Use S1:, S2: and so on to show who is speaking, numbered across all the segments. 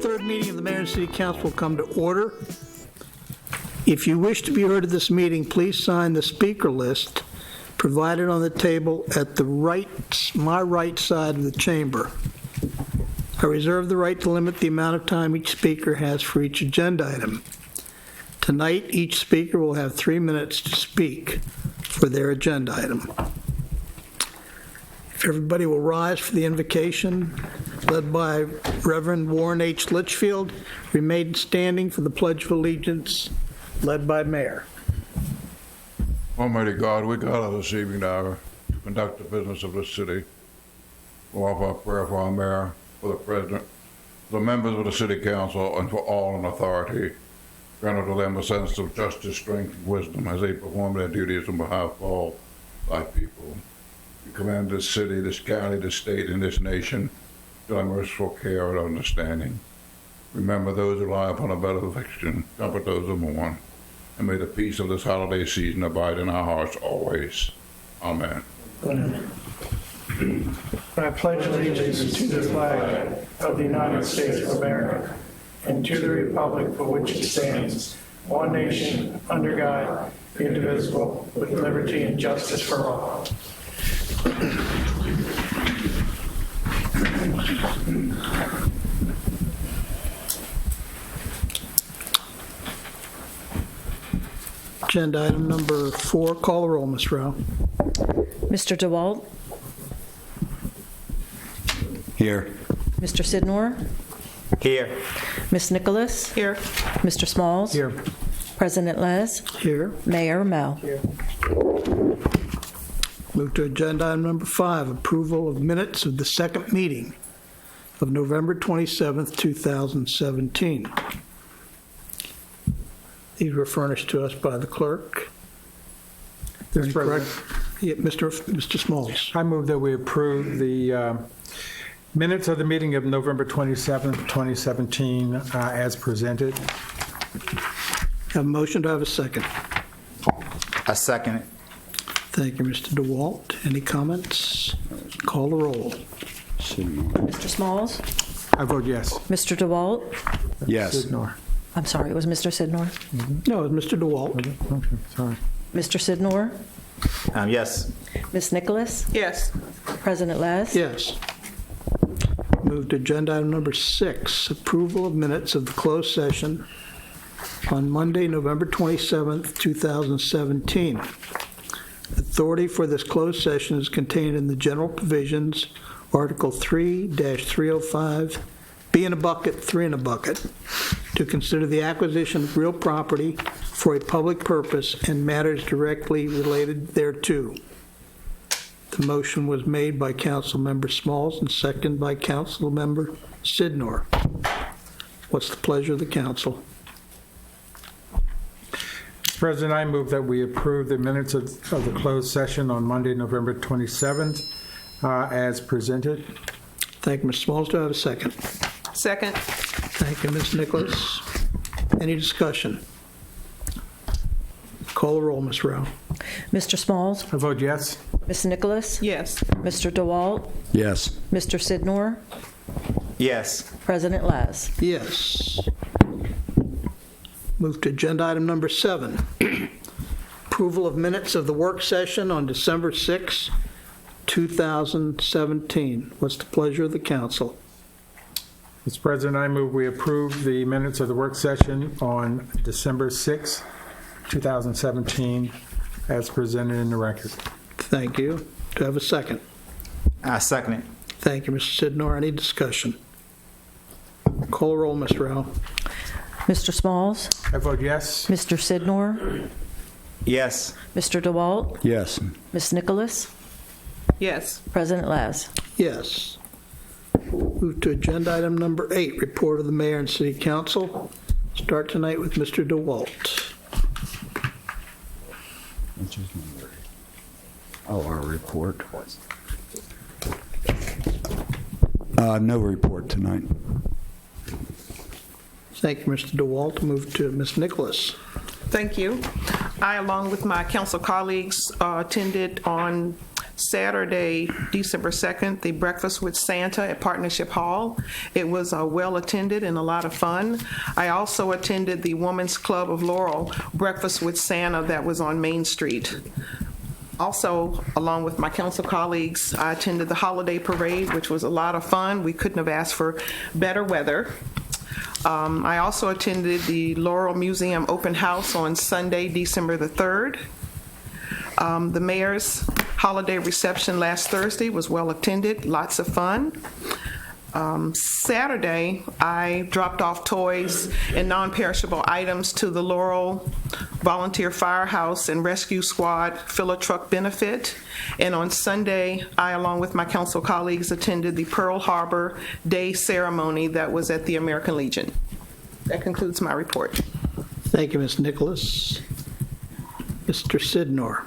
S1: Third meeting of the Mayor and City Council will come to order. If you wish to be heard at this meeting, please sign the speaker list provided on the table at the my right side of the chamber. I reserve the right to limit the amount of time each speaker has for each agenda item. Tonight, each speaker will have 3 minutes to speak for their agenda item. If everybody will rise for the invocation, led by Reverend Warren H. Litchfield, remain standing for the Pledge of Allegiance, led by Mayor.
S2: Almighty God, we gather this evening now to conduct the business of this city. We'll offer a prayer for our mayor, for the president, the members of the city council, and for all in authority. Grant to them a sense of justice, strength, and wisdom as they perform their duties on behalf of all thy people. We command this city, this county, this state, and this nation to thy merciful care and understanding. Remember those who lie upon a bed of affliction, comfort those who mourn, and may the peace of this holiday season abide in our hearts always. Amen.
S1: Amen. I pledge allegiance to the flag of the United States of America and to the republic for which it stands, one nation, under God, indivisible, with liberty and justice for all. Agenda item number 4, call the roll, Ms. Rowe.
S3: Mr. DeWalt?
S4: Here.
S3: Mr. Sydnor?
S4: Here.
S3: Ms. Nicholas?
S5: Here.
S3: Mr. Smalls?
S1: Here.
S3: President Les?
S1: Here.
S3: Mayor Mel?
S1: Here. Move to agenda item number 5, approval of minutes of the second meeting of November 27th, 2017. These were furnished to us by the clerk. There any correct? Yeah, Mr. Smalls.
S6: I move that we approve the minutes of the meeting of November 27th, 2017 as presented.
S1: Have a motion to have a second.
S4: I second it.
S1: Thank you, Mr. DeWalt. Any comments? Call the roll.
S3: Mr. Smalls?
S6: I vote yes.
S3: Mr. DeWalt?
S4: Yes.
S6: Sydnor.
S3: I'm sorry, it was Mr. Sydnor.
S1: No, it's Mr. DeWalt.
S6: Okay, sorry.
S3: Mr. Sydnor?
S4: Yes.
S3: Ms. Nicholas?
S5: Yes.
S3: President Les?
S1: Yes. Move to agenda item number 6, approval of minutes of the closed session on Monday, November 27th, 2017. Authority for this closed session is contained in the general provisions, Article 3-305, B in a bucket, 3 in a bucket, to consider the acquisition of real property for a public purpose and matters directly related thereto. The motion was made by Councilmember Smalls and seconded by Councilmember Sydnor. What's the pleasure of the council?
S6: Mr. President, I move that we approve the minutes of the closed session on Monday, November 27th as presented.
S1: Thank you, Mr. Smalls. Do I have a second?
S5: Second.
S1: Thank you, Ms. Nicholas. Any discussion? Call the roll, Ms. Rowe.
S3: Mr. Smalls?
S6: I vote yes.
S3: Ms. Nicholas?
S5: Yes.
S3: Mr. DeWalt?
S4: Yes.
S3: Mr. Sydnor?
S4: Yes.
S3: President Les?
S1: Yes. Move to agenda item number 7. Approval of minutes of the work session on December 6, 2017. What's the pleasure of the council?
S6: Mr. President, I move we approve the minutes of the work session on December 6, 2017 as presented in the record.
S1: Thank you. Do I have a second?
S4: I second it.
S1: Thank you, Mr. Sydnor. Any discussion? Call the roll, Ms. Rowe.
S3: Mr. Smalls?
S6: I vote yes.
S3: Mr. Sydnor?
S4: Yes.
S3: Mr. DeWalt?
S4: Yes.
S3: Ms. Nicholas?
S5: Yes.
S3: President Les?
S1: Yes. Move to agenda item number 8, report of the mayor and city council. Start tonight with Mr. DeWalt.
S4: What's his number? Oh, our report. No report tonight.
S1: Thank you, Mr. DeWalt. Move to Ms. Nicholas.
S5: Thank you. I, along with my council colleagues, attended on Saturday, December 2nd, the Breakfast with Santa at Partnership Hall. It was well attended and a lot of fun. I also attended the Women's Club of Laurel Breakfast with Santa that was on Main Street. Also, along with my council colleagues, I attended the holiday parade, which was a lot of fun. We couldn't have asked for better weather. I also attended the Laurel Museum open house on Sunday, December the 3rd. The mayor's holiday reception last Thursday was well attended, lots of fun. Saturday, I dropped off toys and non-perishable items to the Laurel Volunteer Firehouse and Rescue Squad fill-a-truck benefit. And on Sunday, I, along with my council colleagues, attended the Pearl Harbor Day ceremony that was at the American Legion. That concludes my report.
S1: Thank you, Ms. Nicholas. Mr. Sydnor.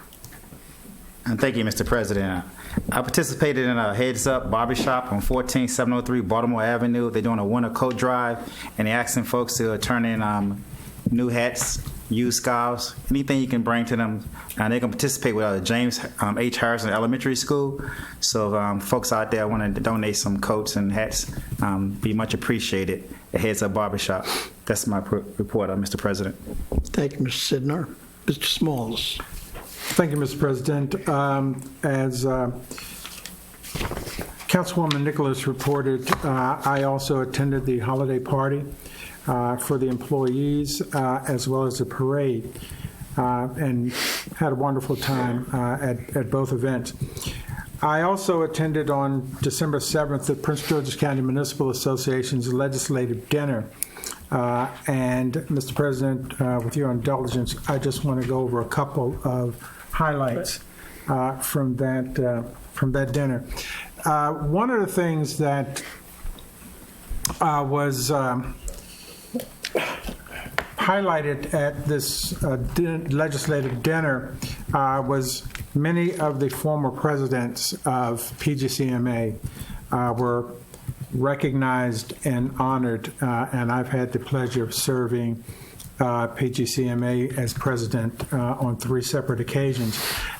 S4: And thank you, Mr. President. I participated in a Heads Up barbershop on 14703 Baltimore Avenue. They're doing a winter coat drive, and they're asking folks to turn in new hats, used scarves, anything you can bring to them. And they can participate with James H. Harrison Elementary School. So folks out there want to donate some coats and hats, be much appreciated at Heads Up barbershop. That's my report, Mr. President.
S1: Thank you, Mr. Sydnor. Mr. Smalls.
S6: Thank you, Mr. President. As Councilwoman Nicholas reported, I also attended the holiday party for the employees as well as the parade and had a wonderful time at both events. I also attended on December 7th the Prince George's County Municipal Association's legislative dinner. And Mr. President, with your indulgence, I just want to go over a couple of highlights from that dinner. One of the things that was highlighted at this legislative dinner was many of the former presidents of PGCMA were recognized and honored, and I've had the pleasure of serving PGCMA as president on 3 separate occasions.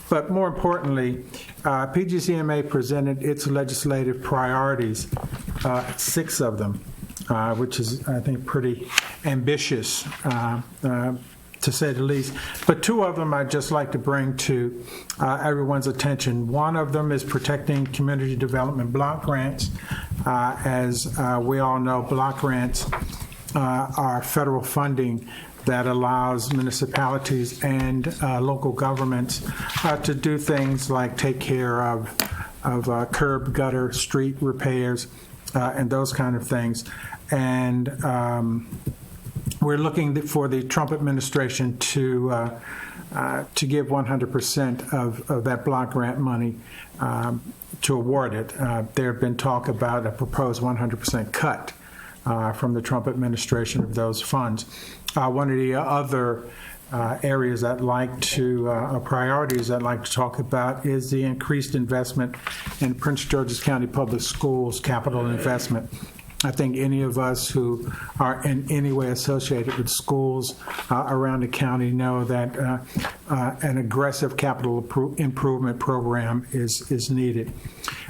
S6: But more importantly, PGCMA presented its legislative priorities, 6 of them, which is, I think, pretty ambitious, to say the least. But 2 of them I'd just like to bring to everyone's attention. One of them is protecting community development block grants. As we all know, block grants are federal funding that allows municipalities and local governments to do things like take care of curb, gutter, street repairs, and those kind of things. And we're looking for the Trump administration to give 100% of that block grant money to award it. There have been talk about a proposed 100% cut from the Trump administration of those funds. One of the other areas I'd like to, priorities I'd like to talk about is the increased investment in Prince George's County Public Schools capital investment. I think any of us who are in any way associated with schools around the county know that an aggressive capital improvement program is needed.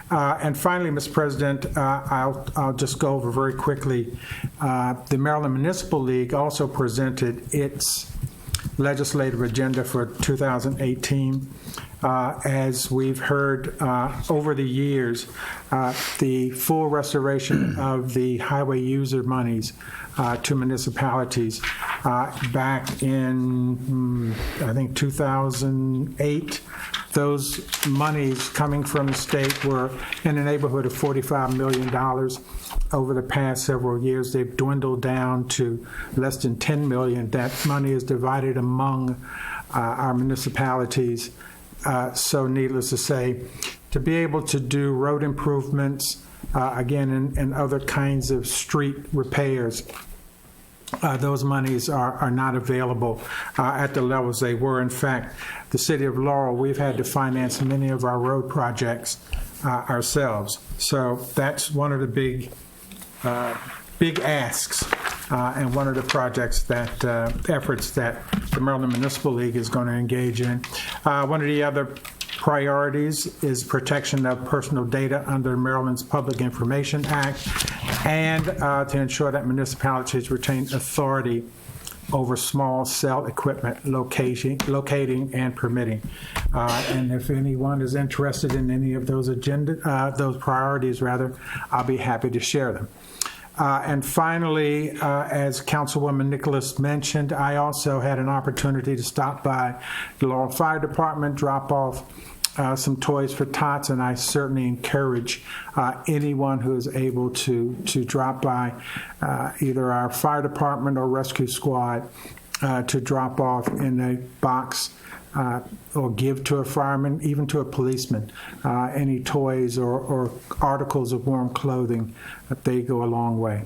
S6: And finally, Mr. President, I'll just go over very quickly. The Maryland Municipal League also presented its legislative agenda for 2018. As we've heard over the years, the full restoration of the highway user monies to municipalities back in, I think, 2008. Those monies coming from the state were in the neighborhood of $45 million. Over the past several years, they've dwindled down to less than $10 million. That money is divided among our municipalities. So needless to say, to be able to do road improvements, again, and other kinds of street repairs, those monies are not available at the levels they were. In fact, the city of Laurel, we've had to finance many of our road projects ourselves. So that's one of the big asks and one of the projects that efforts that the Maryland Municipal League is going to engage in. One of the other priorities is protection of personal data under Maryland's Public Information Act, and to ensure that municipalities retain authority over small cell equipment locating and permitting. And if anyone is interested in any of those those priorities, I'll be happy to share them. And finally, as Councilwoman Nicholas mentioned, I also had an opportunity to stop by the Laurel Fire Department, drop off some toys for tots, and I certainly encourage anyone who is able to drop by either our fire department or rescue squad to drop off in a box or give to a fireman, even to a policeman, any toys or articles of warm clothing. They go a long way.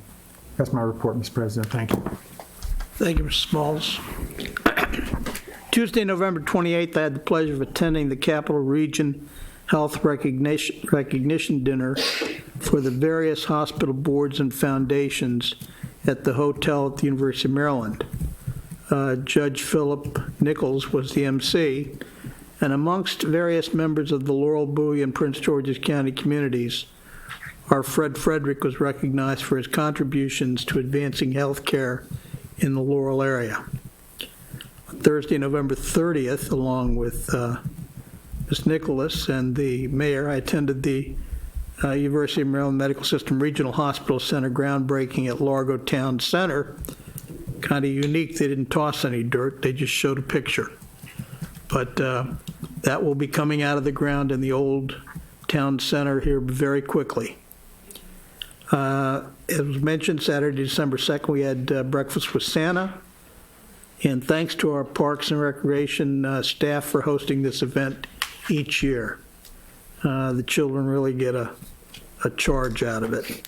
S6: That's my report, Mr. President. Thank you.
S1: Thank you, Mr. Smalls. Tuesday, November 28th, I had the pleasure of attending the Capital Region Health Recognition Dinner for the various hospital boards and foundations at the hotel at the University of Maryland. Judge Philip Nichols was the MC, and amongst various members of the Laurel, Bowie, and Prince George's County communities, our Fred Frederick was recognized for his contributions to advancing health care in the Laurel area. Thursday, November 30th, along with Ms. Nicholas and the mayor, I attended the University of Maryland Medical System Regional Hospital Center groundbreaking at Largo Town Center. Kind of unique, they didn't toss any dirt, they just showed a picture. But that will be coming out of the ground in the old town center here very quickly. As was mentioned, Saturday, December 2nd, we had breakfast with Santa. And thanks to our Parks and Recreation staff for hosting this event each year. The children really get a charge out of it.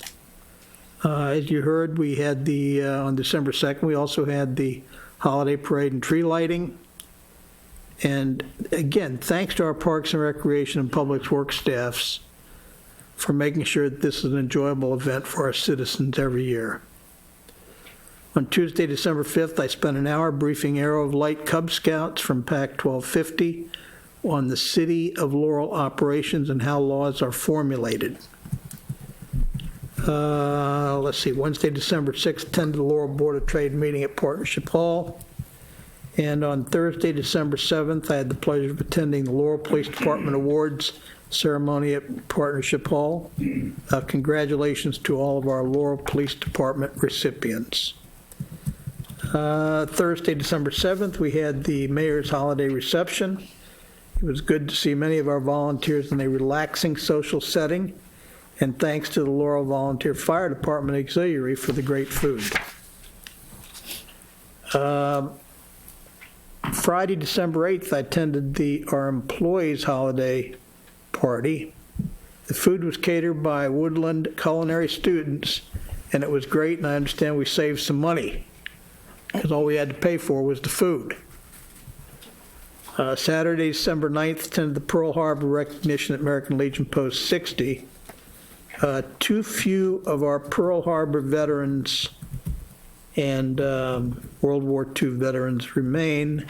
S1: As you heard, we had on December 2nd, we also had the holiday parade and tree lighting. And again, thanks to our Parks and Recreation and Public Works staffs for making sure that this is an enjoyable event for our citizens every year. On Tuesday, December 5th, I spent an hour briefing Arrow of Light Cub Scouts from PAC 1250 on the City of Laurel operations and how laws are formulated. Let's see, Wednesday, December 6th, attended the Laurel Board of Trade meeting at Partnership Hall. And on Thursday, December 7th, I had the pleasure of attending the Laurel Police Department Awards ceremony at Partnership Hall. Congratulations to all of our Laurel Police Department recipients. Thursday, December 7th, we had the mayor's holiday reception. It was good to see many of our volunteers in a relaxing social setting, and thanks to the Laurel Volunteer Fire Department Auxiliary for the great food. Friday, December 8th, I attended our employees' holiday party. The food was catered by Woodland culinary students, and it was great, and I understand we saved some money, because all we had to pay for was the food. Saturday, December 9th, attended the Pearl Harbor recognition at American Legion Post 60. Too few of our Pearl Harbor veterans and World War II veterans remain.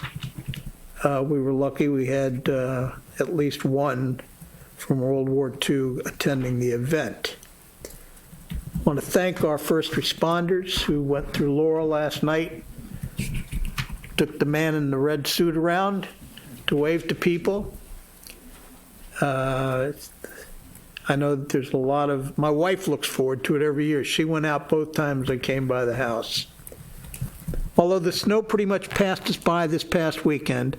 S1: We were lucky we had at least one from World War II attending the event. I want to thank our first responders who went through Laurel last night, took the man in the red suit around to wave to people. I know that there's a lot of, my wife looks forward to it every year. She went out both times I came by the house. Although the snow pretty much passed us by this past weekend,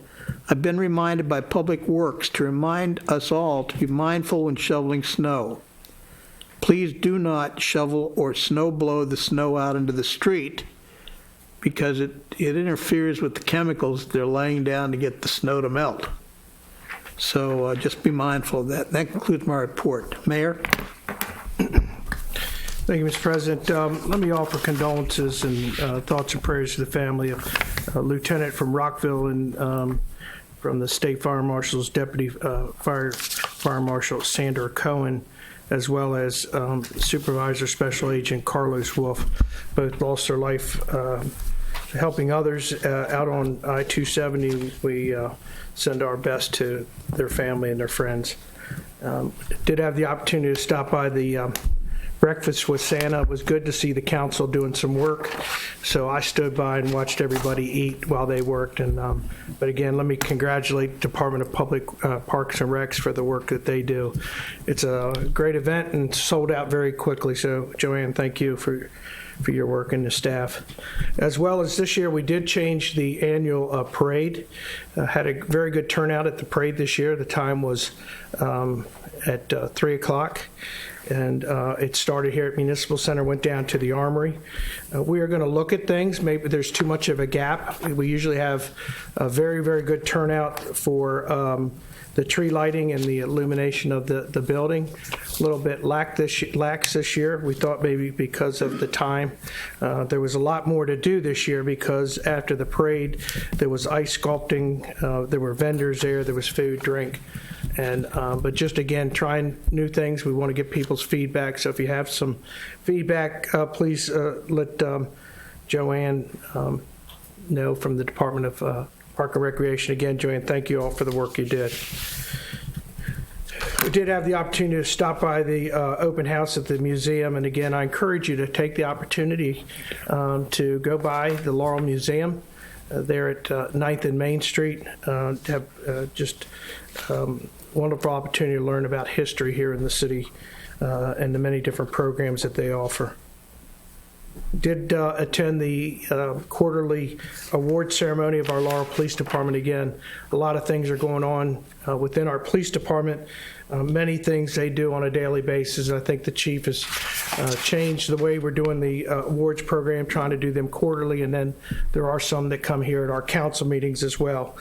S1: I've been reminded by Public Works to remind us all to be mindful when shoveling snow. Please do not shovel or snow blow the snow out into the street, because it interferes with the chemicals they're laying down to get the snow to melt. So just be mindful of that. That concludes my report. Mayor?
S7: Thank you, Mr. President. Let me offer condolences and thoughts and prayers to the family of a lieutenant from Rockville and from the State Fire Marshal's Deputy Fire Marshal Sandra Cohen, as well as Supervisor Special Agent Carlos Wolf. Both lost their life helping others out on I-270. We send our best to their family and their friends. Did have the opportunity to stop by the Breakfast with Santa. It was good to see the council doing some work. So I stood by and watched everybody eat while they worked. And but again, let me congratulate Department of Public Parks and Recs for the work that they do. It's a great event and sold out very quickly. So Joanne, thank you for your work and the staff. As well as this year, we did change the annual parade. Had a very good turnout at the parade this year. The time was at 3 o'clock. And it started here at Municipal Center, went down to the Armory. We are going to look at things. Maybe there's too much of a gap. We usually have a very, very good turnout for the tree lighting and the illumination of the building. A little bit lax this year. We thought maybe because of the time. There was a lot more to do this year because after the parade, there was ice sculpting, there were vendors there was food, drink. And but just again, trying new things. We want to get people's feedback. So if you have some feedback, please let Joanne know from the Department of Park and Recreation. Again, Joanne, thank you all for the work you did. We did have the opportunity to stop by the open house at the museum. And again, I encourage you to take the opportunity to go by the Laurel Museum there at 9th and Main Street. Have just wonderful opportunity to learn about history here in the city and the many different programs that they offer. Did attend the quarterly award ceremony of our Laurel Police Department. Again, a lot of things are going on within our police department. Many things they do on a daily basis. I think the chief has changed the way we're doing the awards program, trying to do them quarterly, and then there are some that come here at our council meetings as well.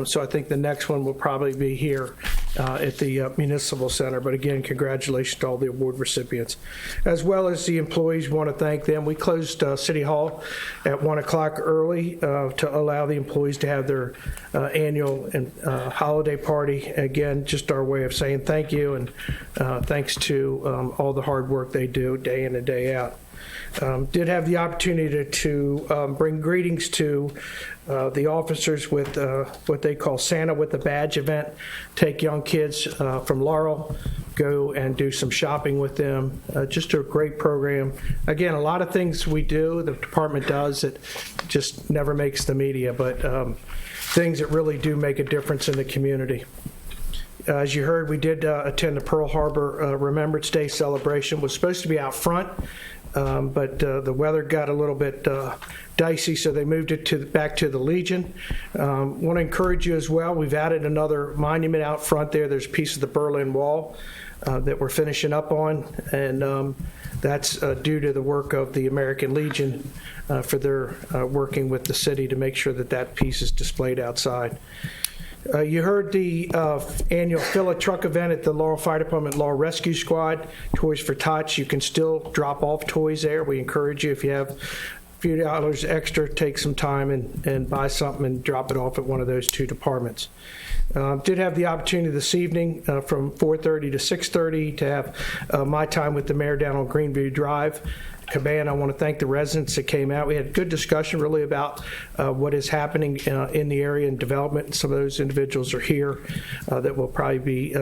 S7: So I think the next one will probably be here at the Municipal Center. But again, congratulations to all the award recipients. As well as the employees, we want to thank them. We closed City Hall at 1 o'clock early to allow the employees to have their annual and holiday party. Again, just our way of saying thank you, and thanks to all the hard work they do day in and day out. Did have the opportunity to bring greetings to the officers with what they call Santa with a Badge event. Take young kids from Laurel, go and do some shopping with them. Just a great program. Again, a lot of things we do, the department does, that just never makes the media, but things that really do make a difference in the community. As you heard, we did attend the Pearl Harbor Remembrance Day celebration. Was supposed to be out front, but the weather got a little bit dicey, so they moved it back to the Legion. Want to encourage you as well. We've added another monument out front there. There's a piece of the Berlin Wall that we're finishing up on, and that's due to the work of the American Legion for their working with the city to make sure that that piece is displayed outside. You heard the annual Fill-A-Truck event at the Laurel Fire Department Laurel Rescue Squad, Toys for Tots. You can still drop off toys there. We encourage you, if you have a few dollars extra, take some time and buy something and drop it off at one of those two departments. Did have the opportunity this evening from 4:30 to 6:30 to have my time with the mayor down on Greenview Drive. Cabana, I want to thank the residents that came out. We had good discussion really about what is happening in the area and development. And some of those individuals are here that will probably be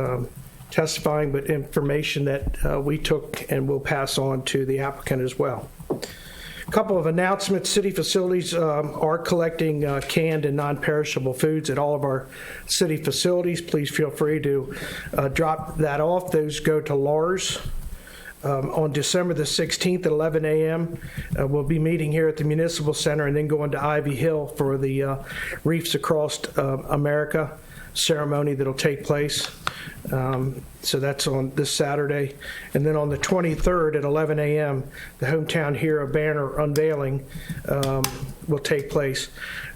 S7: testifying, but information that we took and will pass on to the applicant as well. A couple of announcements. City facilities are collecting canned and non-perishable foods at all of our city facilities. Please feel free to drop that off. Those go to Lars. On December the 16th at 11 a.m., we'll be meeting here at the Municipal Center and then going to Ivy Hill for the Reefs Across America ceremony that'll take place. So that's on this Saturday. And then on the 23rd at 11 a.m., the Hometown Hero banner unveiling will take place.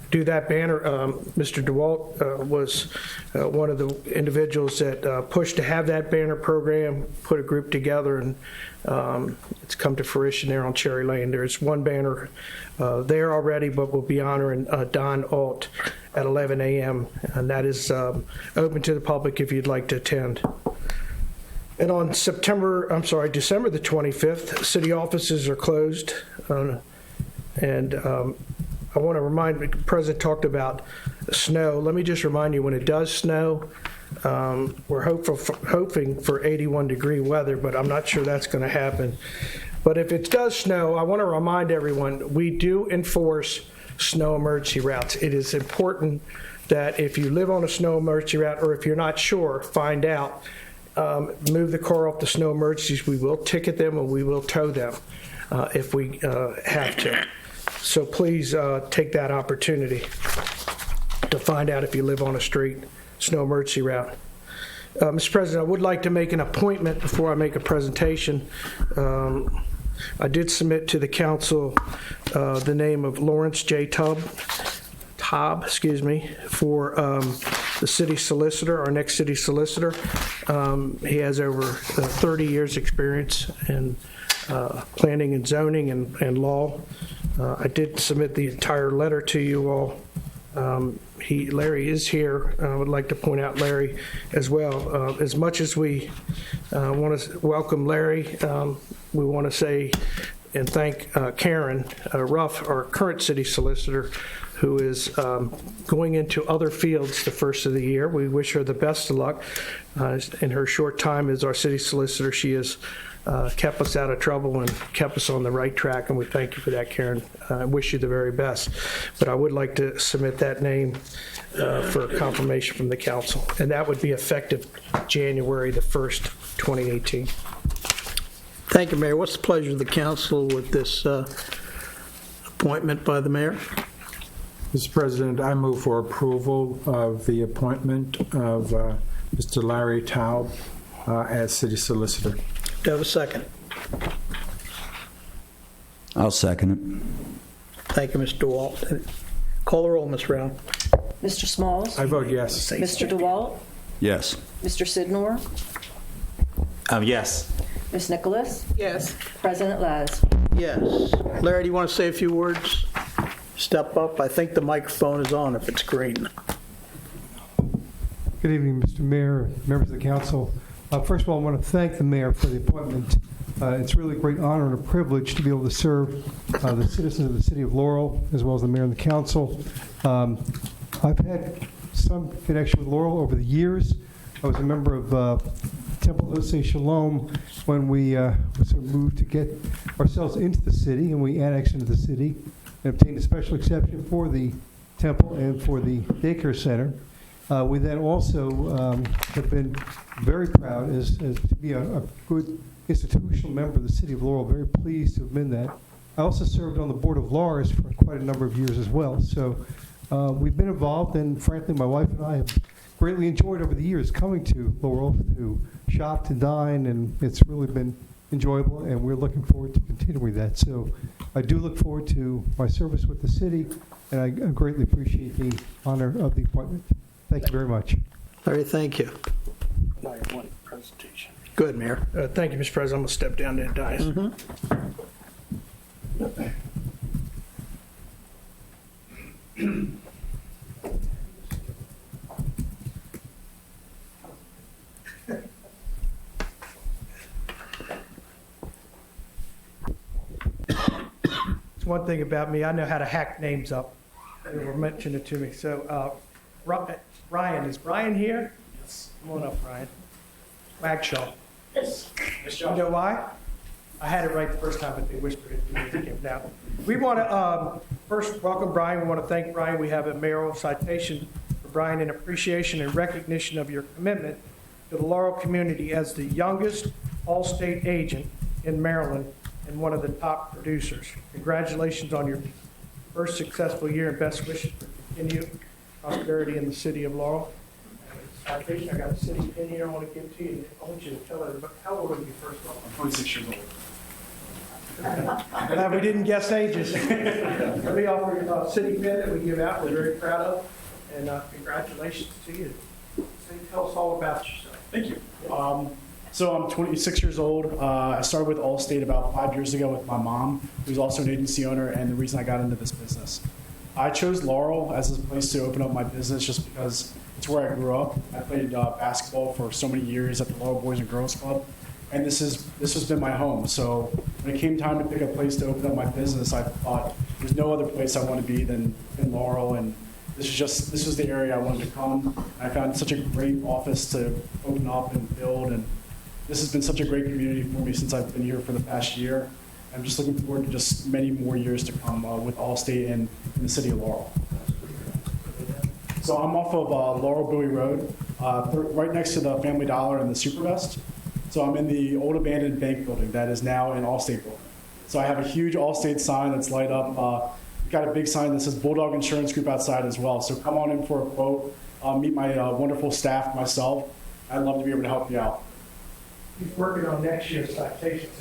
S7: Do that banner. Mr. DeWalt was one of the individuals that pushed to have that banner program, put a group together, and it's come to fruition there on Cherry Lane. There's one banner there already, but we'll be honoring Don Alt at 11 a.m., and that is open to the public if you'd like to attend. And on December the 25th, city offices are closed, and I want to remind, the President talked about snow. Let me just remind you, when it does snow, we're hoping for 81-degree weather, but I'm not sure that's going to happen. But if it does snow, I want to remind everyone, we do enforce snow emergency routes. It is important that if you live on a snow emergency route, or if you're not sure, find out. Move the car off the snow emergencies. We will ticket them and we will tow them if we have to. So please take that opportunity to find out if you live on a street snow emergency route. Mr. President, I would like to make an appointment before I make a presentation. I did submit to the council the name of Lawrence J. Taub, for the city solicitor, our next city solicitor. He has over 30 years experience in planning and zoning and law. I did submit the entire letter to you all. Larry is here. I would like to point out Larry as well. As much as we want to welcome Larry, we want to say and thank Karen Ruff, our current city solicitor, who is going into other fields the first of the year. We wish her the best of luck. In her short time as our city solicitor, she has kept us out of trouble and kept us on the right track, and we thank you for that, Karen. I wish you the very best. But I would like to submit that name for confirmation from the council, and that would be effective January the 1st, 2018.
S1: Thank you, Mayor. What's the pleasure of the council with this appointment by the mayor?
S6: Mr. President, I move for approval of the appointment of Mr. Larry Taub as city solicitor.
S1: Do you have a second?
S8: I'll second it.
S1: Thank you, Mr. DeWalt. Call the roll, Ms. Brown.
S3: Mr. Smalls?
S6: I vote yes.
S3: Mr. DeWalt?
S8: Yes.
S3: Mr. Sydnor?
S4: Yes.
S3: Ms. Nicholas?
S5: Yes.
S3: President Les?
S1: Yes. Larry, do you want to say a few words? Step up. I think the microphone is on if it's green.
S9: Good evening, Mr. Mayor, members of the council. First of all, I want to thank the mayor for the appointment. It's really a great honor and a privilege to be able to serve the citizens of the city of Laurel, as well as the mayor and the council. I've had some connection with Laurel over the years. I was a member of Temple Jose Shalom when we sort of moved to get ourselves into the city, and we annexed into the city and obtained a special exception for the temple and for the daycare center. We then also have been very proud as to be a good institutional member of the city of Laurel, very pleased to have been that. I also served on the board of Lawyers for quite a number of years as well. So we've been involved, and frankly, my wife and I have greatly enjoyed over the years coming to Laurel to shop, to dine, and it's really been enjoyable, and we're looking forward to continuing that. So I do look forward to my service with the city, and I greatly appreciate the honor of the appointment. Thank you very much.
S1: Larry, thank you. Good, Mayor.
S7: Thank you, Mr. President. I'm going to step down that dais. It's one thing about me, I know how to hack names up. They were mentioning it to me. So, Ryan, is Brian here? Yes. Come on up, Ryan. Wagshaw.
S10: Yes.
S7: You know why? I had it right the first time, but they whispered it to me now. We want to first welcome Brian. We want to thank Brian. We have a mayoral citation for Brian in appreciation and recognition of your commitment to the Laurel community as the youngest all-state agent in Maryland and one of the top producers. Congratulations on your first successful year, and best wishes for continued prosperity in the city of Laurel. Citation, I got a city pin here I want to give to you. I want you to tell everybody, how old are you first of all?
S10: I'm 26 years old.
S7: Glad we didn't guess ages. We offer a city pin that we give out. We're very proud of, and congratulations to you. So tell us all about yourself.
S10: Thank you. So I'm 26 years old. I started with Allstate about 5 years ago with my mom, who's also an agency owner, and the reason I got into this business. I chose Laurel as a place to open up my business just because it's where I grew up. I played basketball for so many years at the Laurel Boys and Girls Club, and this has been my home. So when it came time to pick a place to open up my business, I thought, there's no other place I want to be than in Laurel, and this was the area I wanted to come. I found such a great office to open up and build, and this has been such a great community for me since I've been here for the past year. I'm just looking forward to just many more years to come with Allstate and in the city of Laurel. So I'm off of Laurel Bowie Road, right next to the Family Dollar and the Supervest. So I'm in the old abandoned bank building that is now an Allstate building. So I have a huge Allstate sign that's light up. We've got a big sign that says Bulldog Insurance Group outside as well. So come on in for a quote, meet my wonderful staff, myself. I'd love to be able to help you out.
S7: He's working on next year's citations.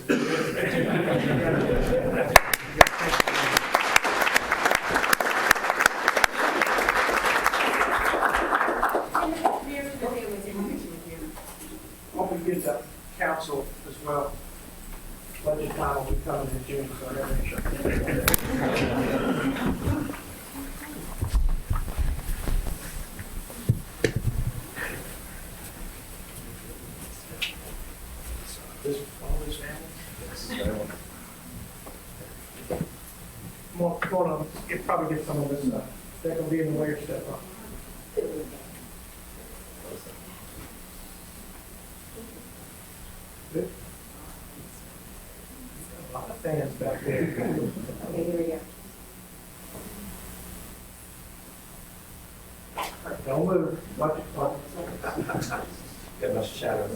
S7: Hope we get the council as well. Budget time will be coming in June, so this all this family? Come on, probably get some of this stuff. They're gonna be in the way of stuff. Good. A lot of fans back there. Okay, here we go. Don't move. Watch it. Get much shadow.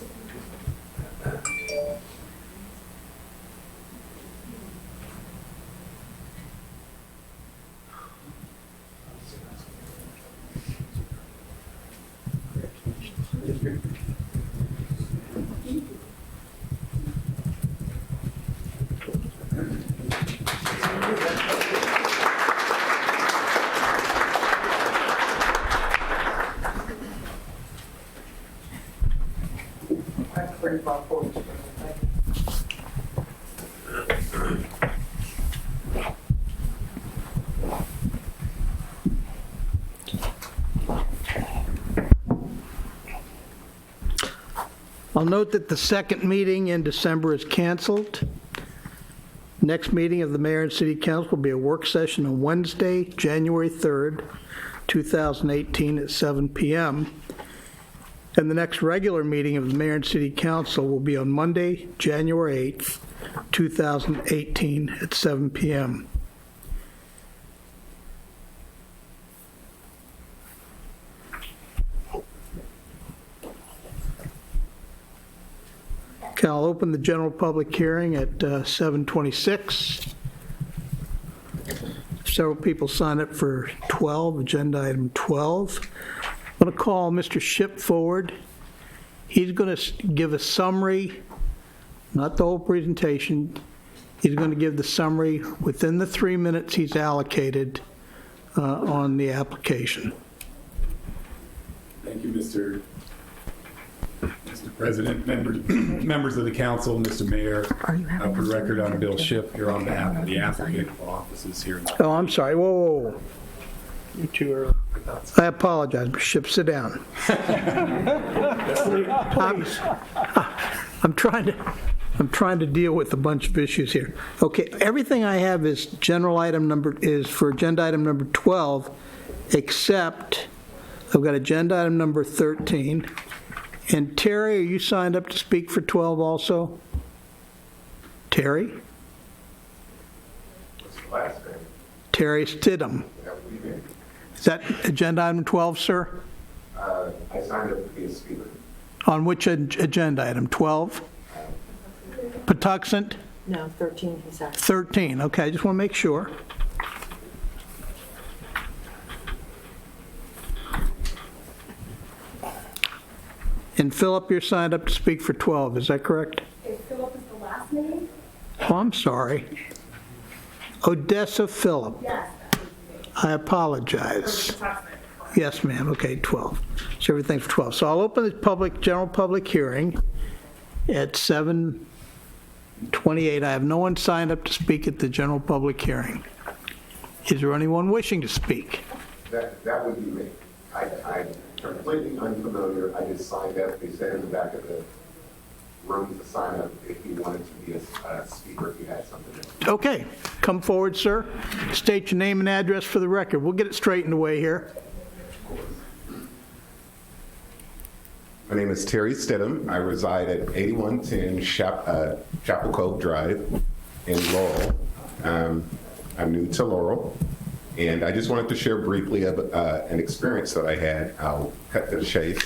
S7: I'll note that the second meeting in December is canceled. Next meeting of the Mayor and City Council will be a work session on Wednesday, January 3rd, 2018 at 7 p.m. And the next regular meeting of the Mayor and City Council will be on Monday, January 8th, 2018 at 7 p.m. Okay, I'll open the general public hearing at 7:26. Several people signed up for 12, agenda item 12. I'm going to call Mr. Shipp forward. He's going to give a summary, not the whole presentation. He's going to give the summary within the 3 minutes he's allocated on the application.
S11: Thank you, Mr. President, members of the council, Mr. Mayor. For the record, I'm Bill Shipp here on behalf of the applicant for offices here in the... Oh,
S1: I'm sorry. Whoa. You're too early. I apologize, Mr. Shipp. Sit down. I'm trying to deal with a bunch of issues here. Okay, everything I have is for agenda item number 12, except I've got agenda item number 13. And Terry, are you signed up to speak for 12 also? Terry?
S12: What's the last name?
S1: Terry Stidham. Is that agenda item 12, sir?
S12: I signed up to be a speaker.
S1: On which agenda item? 12? Patuxent?
S3: No, 13, he said.
S1: 13, okay, I just want to make sure. And Philip, you're signed up to speak for 12, is that correct?
S13: If Philip is the last name?
S1: Oh, I'm sorry. Odessa Phillip.
S13: Yes.
S1: I apologize. Yes, ma'am. Okay, 12. So everything's for 12. So I'll open the general public hearing at 7:28. I have no one signed up to speak at the general public hearing. Is there anyone wishing to speak?
S12: That would be me. I'm completely unfamiliar. I just signed up. They said in the back of the room to sign up if you wanted to be a speaker, if you had something to say.
S1: Okay, come forward, sir. State your name and address for the record. We'll get it straightened away here.
S14: My name is Terry Stidham. I reside at 8110 Chapel Cove Drive in Laurel. I'm new to Laurel, and I just wanted to share briefly of an experience that I had. I'll cut to the chase.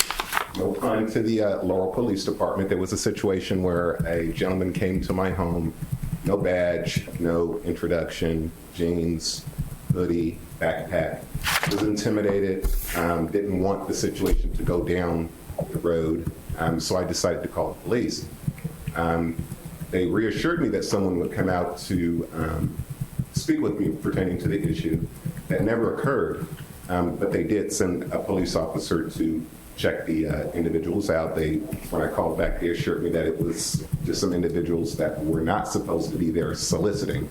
S14: No pun to the Laurel Police Department. There was a situation where a gentleman came to my home, no badge, no introduction, jeans, hoodie, backpack. Was intimidated, didn't want the situation to go down the road, so I decided to call the police. They reassured me that someone would come out to speak with me pertaining to the issue. That never occurred, but they did send a police officer to check the individuals out. When I called back, they assured me that it was just some individuals that were not supposed to be there soliciting.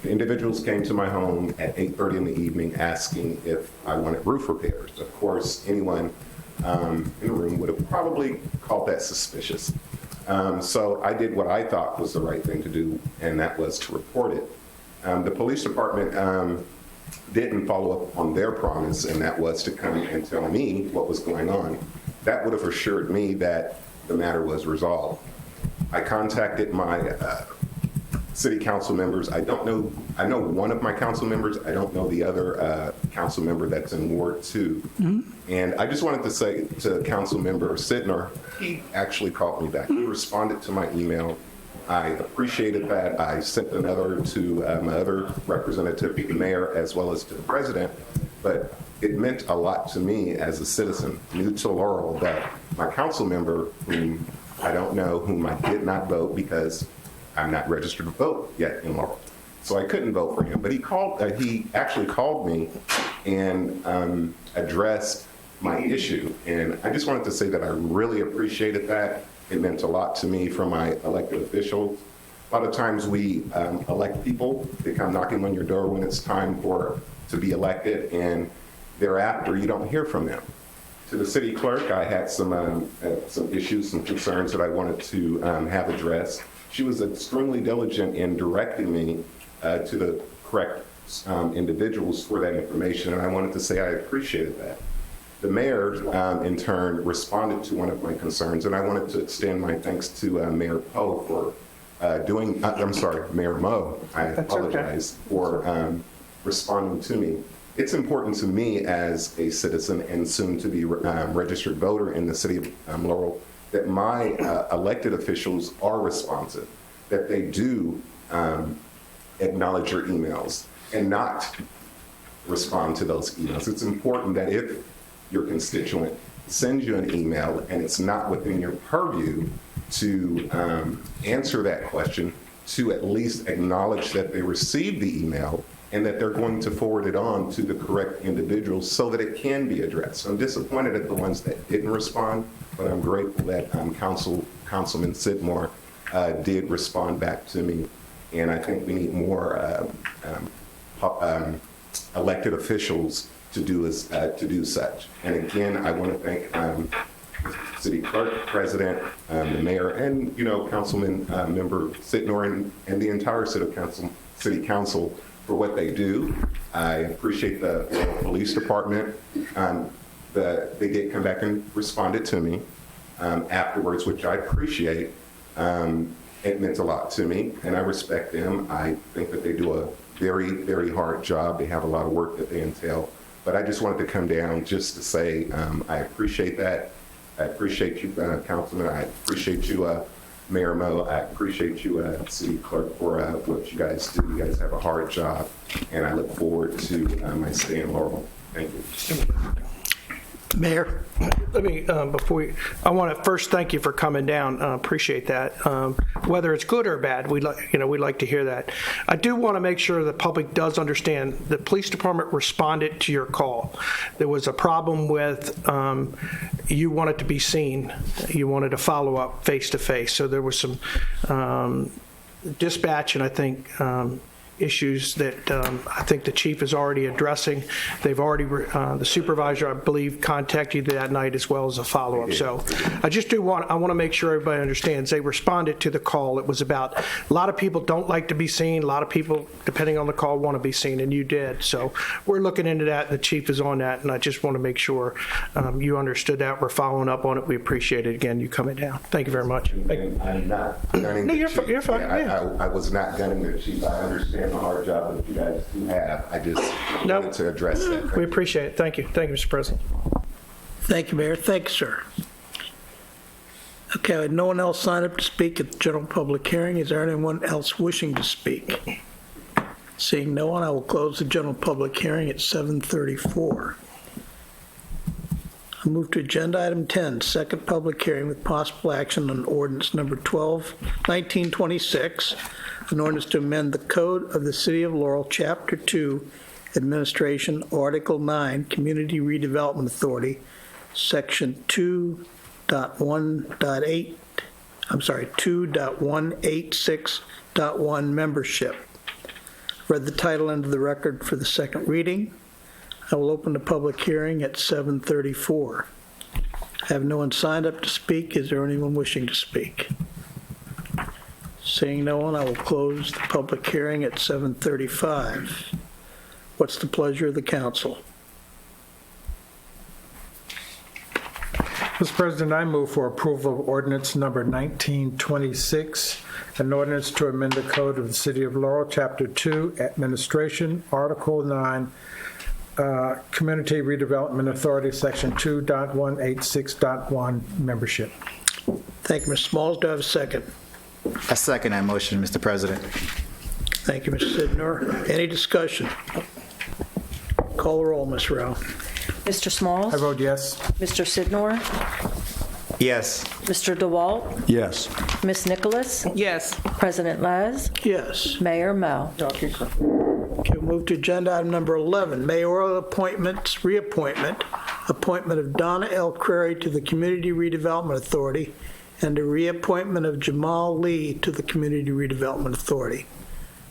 S14: The individuals came to my home at 8:30 in the evening asking if I wanted roof repairs. Of course, anyone in the room would have probably called that suspicious. So I did what I thought was the right thing to do, and that was to report it. The police department didn't follow up on their promise, and that was to come and tell me what was going on. That would have assured me that the matter was resolved. I contacted my city council members. I know one of my council members. I don't know the other council member that's in Ward 2. Mm-hmm. And I just wanted to say to Councilmember Sydnor, he actually called me back. He responded to my email. I appreciated that. I sent another to my other representative, the mayor, as well as to the president. But it meant a lot to me as a citizen new to Laurel that my council member, whom I don't know, whom I did not vote because I'm not registered to vote yet in Laurel, so I couldn't vote for him. But he actually called me and addressed my issue. And I just wanted to say that I really appreciated that. It meant a lot to me from my elected officials. A lot of times we elect people, they come knocking on your door when it's time to be elected, and thereafter you don't hear from them. To the city clerk, I had some issues, some concerns that I wanted to have addressed. She was extremely diligent in directing me to the correct individuals for that information, and I wanted to say I appreciated that. The mayor, in turn, responded to one of my concerns, and I wanted to extend my thanks to Mayor Poe for Mayor Moe, I apologize, for responding to me. It's important to me as a citizen and soon to be registered voter in the city of Laurel that my elected officials are responsive, that they do acknowledge your emails and not respond to those emails. It's important that if your constituent sends you an email and it's not within your purview to answer that question, to at least acknowledge that they received the email and that they're going to forward it on to the correct individuals so that it can be addressed. I'm disappointed at the ones that didn't respond, but I'm grateful that Councilman Sydnor did respond back to me. And I think we need more elected officials to do such. And again, I want to thank the city clerk, president, the mayor, and Councilman member Sydnor and the entire city council for what they do. I appreciate the police department. They did come back and responded to me afterwards, which I appreciate. It meant a lot to me, and I respect them. I think that they do a very, very hard job. They have a lot of work that they entail. But I just wanted to come down just to say I appreciate that. I appreciate you, Councilman. I appreciate you, Mayor Moe. I appreciate you, City Clerk, for what you guys do. You guys have a hard job, and I look forward to my stay in Laurel. Thank you.
S7: Mayor, let me, I want to first thank you for coming down. Appreciate that. Whether it's good or bad, we'd like to hear that. I do want to make sure the public does understand the police department responded to your call. There was a problem with you wanted to be seen. You wanted to follow up face to face. So there was some dispatch and I think issues that I think the chief is already addressing. They've already, the supervisor, I believe, contacted you that night as well as a follow-up. So I want to make sure everybody understands they responded to the call. It was about, a lot of people don't like to be seen. A lot of people, depending on the call, want to be seen, and you did. So we're looking into that, and the chief is on that, and I just want to make sure you understood that. We're following up on it. We appreciate it. Again, you coming down. Thank you very much.
S14: And I'm not gunning
S7: No,
S14: the
S7: you're
S14: chief.
S7: you're fine.
S14: Yeah,
S7: Yeah.
S14: I was not gunning the chief. I understand the hard job that you guys do have. I just wanted to address that.
S7: We appreciate it. Thank you. Thank you, Mr. President.
S1: Thank you, Mayor. Thank you, sir. Okay, no one else signed up to speak at the general public hearing. Is there anyone else wishing to speak? Seeing no one, I will close the general public hearing at 7:34. I move to agenda item 10, second public hearing with possible action on ordinance number 1926, an ordinance to amend the code of the City of Laurel, Chapter 2, Administration, Article 9, Community Redevelopment Authority, Section 2.186.1 membership. Read the title into the record for the second reading. I will open the public hearing at 7:34. I have no one signed up to speak. Is there anyone wishing to speak? Seeing no one, I will close the public hearing at 7:35. What's the pleasure of the council?
S6: Mr. President, I move for approval of ordinance number 1926, an ordinance to amend the code of the City of Laurel, Chapter 2, Administration, Article 9, Community Redevelopment Authority, Section 2.186.1 membership.
S1: Thank you, Mr. Smalls. Do I have a second?
S4: I second that motion, Mr. President.
S1: Thank you, Mr. Sydnor. Any discussion? Call the roll, Ms. Rowe.
S3: Mr. Smalls?
S6: I vote yes.
S3: Mr. Sydnor?
S4: Yes.
S3: Mr. DeWalt?
S8: Yes.
S3: Ms. Nicholas?
S5: Yes.
S3: President Les?
S1: Yes.
S3: Mayor Mo?
S1: Okay, we'll move to agenda item number 11, mayoral appointments, reappointment, appointment of Donna L. Crary to the Community Redevelopment Authority, and the reappointment of Jamal Lee to the Community Redevelopment Authority.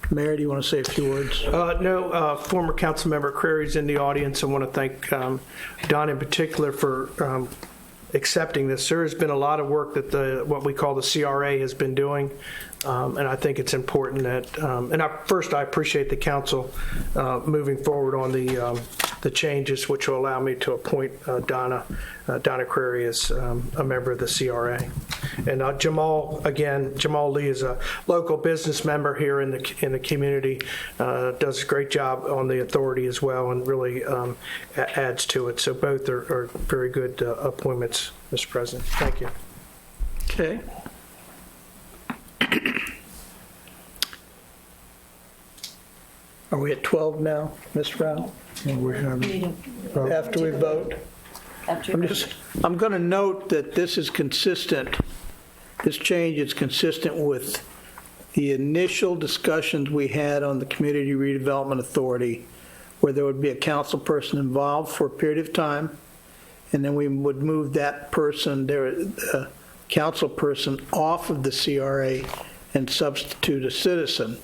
S1: Mayor, do you want to say a few words?
S7: No, former Councilmember Crary's in the audience. I want to thank Don in particular for accepting this. There has been a lot of work that what we call the CRA has been doing, and I think it's important that, first I appreciate the council moving forward on the changes, which will allow me to appoint Donna Crary as a member of the CRA. And Jamal Lee is a local business member here in the community, does a great job on the authority as well, and really adds to it. So both are very good appointments, Mr. President. Thank you.
S1: Okay. Are we at 12 now, Ms. Rao? After we vote? I'm going to note that this is consistent, this change is consistent with the initial discussions we had on the Community Redevelopment Authority, where there would be a council person involved for a period of time, and then we would move that person, the council person, off of the CRA and substitute a citizen.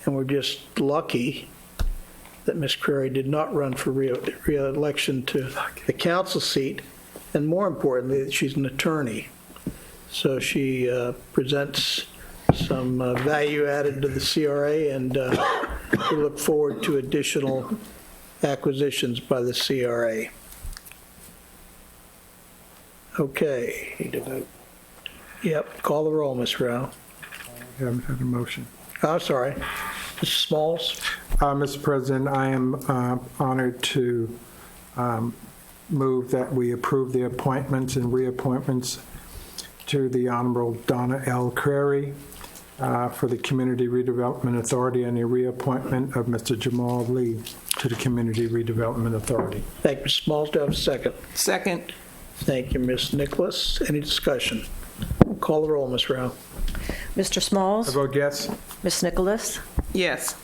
S1: And we're just lucky that Ms. Crary did not run for re-election to the council seat, and more importantly, that she's an attorney. So she presents some value added to the CRA, and we look forward to additional acquisitions by the CRA. Okay. Need to vote. Yep, call the roll, Ms. Rao.
S6: We haven't had a motion.
S1: Oh, sorry. Mr. Smalls?
S6: Mr. President, I am honored to move that we approve the appointments and reappointments to the Honorable Donna L. Crary for the Community Redevelopment Authority, and the reappointment of Mr. Jamal Lee to the Community Redevelopment Authority.
S1: Thank you, Ms. Smalls. Do I have a second?
S5: Second.
S1: Thank you, Ms. Nicholas. Any discussion? Call the roll, Ms. Rao.
S3: Mr.
S6: I
S3: Smalls?
S6: vote yes.
S3: Ms. Nicholas?
S5: Yes.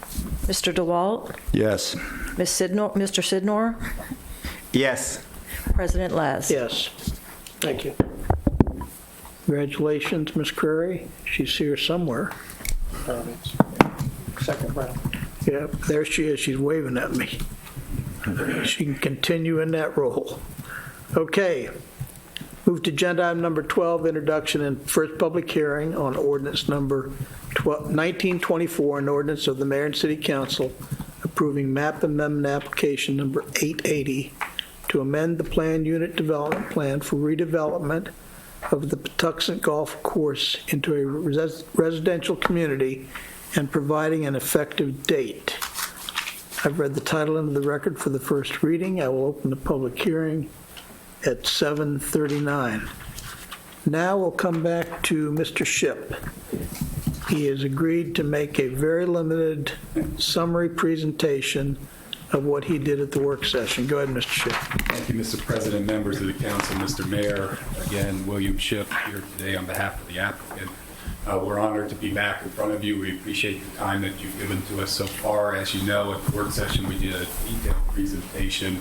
S3: Mr. DeWalt?
S8: Yes.
S3: Mr. Sydnor?
S4: Yes.
S3: President Les?
S1: Yes. Thank you. Congratulations, Ms. Crary. She's here somewhere. Second round. Yeah, there she is. She's waving at me. She can continue in that role. Okay. Move to agenda item number 12, introduction and first public hearing on ordinance number 1924, an ordinance of the Mayor and City Council approving map amendment application number 880 to amend the planned unit development plan for redevelopment of the Patuxent Golf Course into a residential community and providing an effective date. I've read the title into the record for the first reading. I will open the public hearing at 7:39. Now we'll come back to Mr. Shipp. He has agreed to make a very limited summary presentation of what he did at the work session. Go ahead, Mr. Shipp.
S11: Thank you, Mr. President, members of the council, Mr. Mayor. Again, William Shipp here today on behalf of the applicant. We're honored to be back in front of you. We appreciate the time that you've given to us so far. As you know, at the work session, we did a detailed presentation,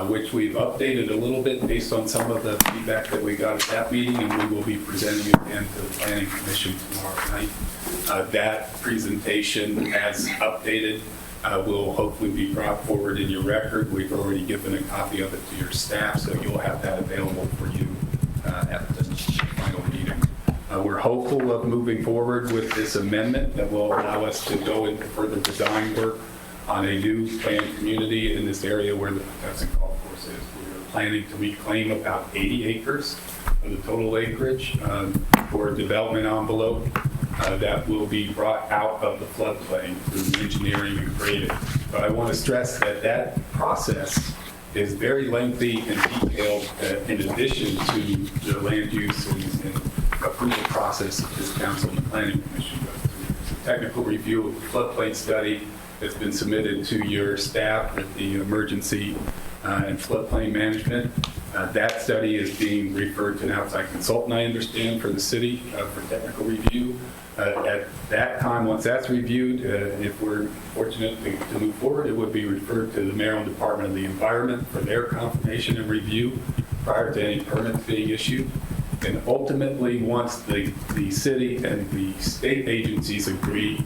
S11: which we've updated a little bit based on some of the feedback that we got at that meeting, and we will be presenting it again to the Planning Commission tomorrow night. That presentation, as updated, will hopefully be brought forward in your record. We've already given a copy of it to your staff, so you'll have that available for you at the final meeting. We're hopeful of moving forward with this amendment that will allow us to go into further design work on a new planned community in this area where the Patuxent Golf Course is. We're planning to reclaim about 80 acres of the total acreage for a development envelope that will be brought out of the floodplain through engineering and grading. But I want to stress that that process is very lengthy and detailed in addition to the land use and approval process that this council and the Planning Commission goes through. It's a technical review of the floodplain study that's been submitted to your staff with the emergency and floodplain management. That study is being referred to an outside consultant, I understand, for the city for technical review. At that time, once that's reviewed, if we're fortunate to move forward, it would be referred to the Maryland Department of the Environment for their confirmation and review prior to any permits being issued. And ultimately, once the city and the state agencies agree,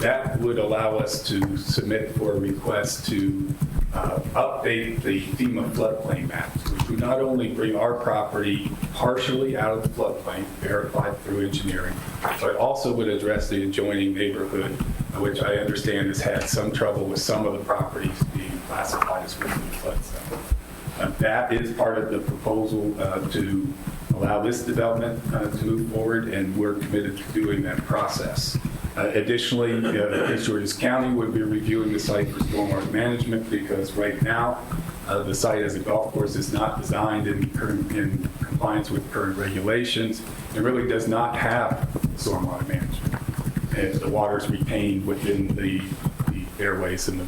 S11: that would allow us to submit for a request to update the FEMA floodplain maps, which would not only bring our property partially out of the floodplain, verified through engineering, but also would address the adjoining neighborhood, which I understand has had some trouble with some of the properties being classified as within the flood zone. That is part of the proposal to allow this development to move forward, and we're committed to doing that process. Additionally, Prince George's County would be reviewing the site for stormwater management because right now the site as a golf course is not designed in compliance with current regulations. It really does not have stormwater management. The water is retained within the fairways and the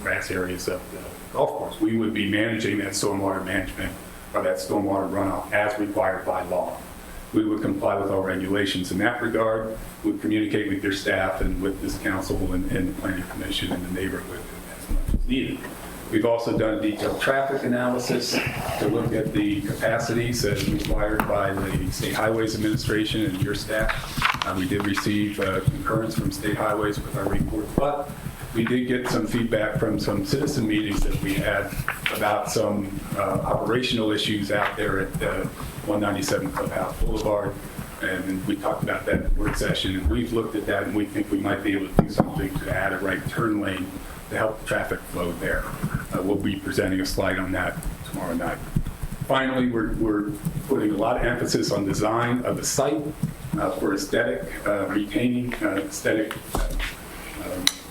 S11: grass areas of the golf course. We would be managing that stormwater management or that stormwater runoff as required by law. We would comply with all regulations in that regard. We'd communicate with your staff and with this council and the Planning Commission and the neighborhood as much as needed. We've also done a detailed traffic analysis to look at the capacities as required by the State Highways Administration and your staff. We did receive concurrence from State Highways with our report, but we did get some feedback from some citizen meetings that we had about some operational issues out there at 197 Clubhouse Boulevard, and we talked about that in the work session, and we've looked at that, and we think we might be able to do something to add a right turn lane to help the traffic flow there. We'll be presenting a slide on that tomorrow night. Finally, we're putting a lot of emphasis on design of the site for aesthetic, retaining aesthetic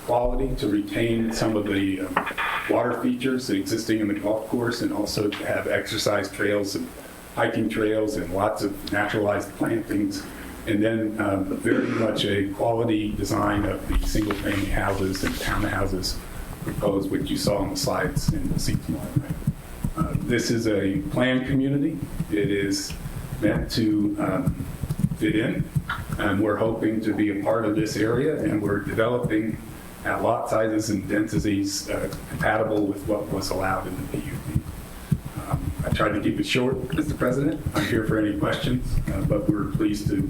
S11: quality to retain some of the water features existing in the golf course, and also to have exercise trails and hiking trails and lots of naturalized plantings, and then very much a quality design of the single-family houses and townhouses proposed, which you saw on the slides and will see tomorrow night. This is a planned community. It is meant to fit in, and we're hoping to be a part of this area, and we're developing at lot sizes and densities compatible with what was allowed in the PUD. I tried to keep it short, Mr. President. I'm here for any questions, but we're pleased to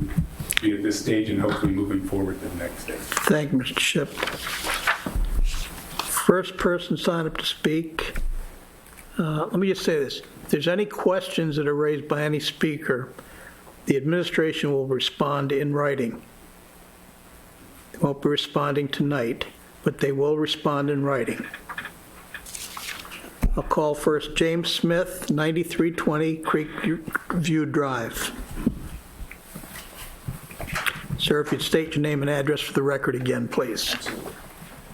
S11: be at this stage and hopefully moving forward to the next stage.
S1: Thank you, Mr. Shipp. First person signed up to speak. Let me just say this. If there's any questions that are raised by any speaker, the administration will respond in writing. They won't be responding tonight, but they will respond in writing. I'll call first James Smith, 9320 Creekview Drive. Sir, if you'd state your name and address for the record again, please.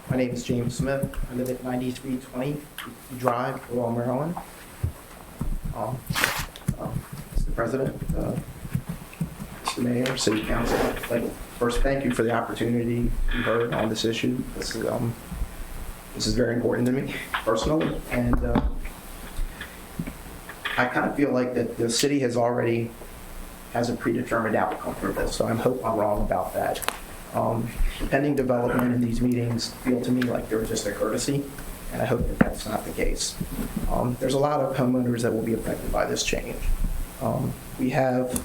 S15: My name is James Smith. I live at 9320 Drive, Laurel, Maryland. Mr. President, Mr. Mayor, City Council, I'd like to first thank you for the opportunity to be heard on this issue. This is very important to me personally, and I kind of feel like that the city has already has a predetermined outcome for this, so I hope I'm wrong about that. Pending development in these meetings feel to me like they're just a courtesy, and I hope that that's not the case. There's a lot of homeowners that will be affected by this change. We have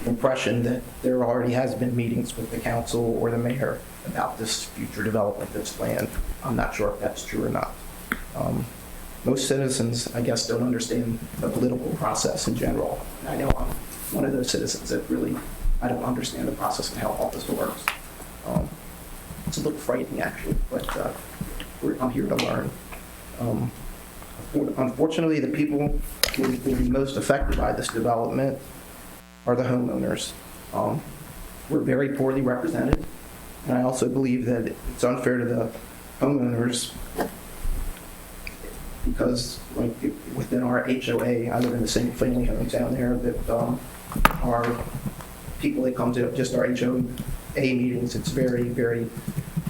S15: the impression that there already has been meetings with the council or the mayor about this future development that's planned. I'm not sure if that's true or not. Most citizens, I guess, don't understand the political process in general. I know I'm one of those citizens that really, I don't understand the process and how all this works. It's a little frightening, actually, but I'm here to learn. Unfortunately, the people who will be most affected by this development are the homeowners. We're very poorly represented, and I also believe that it's unfair to the homeowners because, like, within our HOA, I live in the same family home down there, that our people that come to just our HOA meetings, it's very, very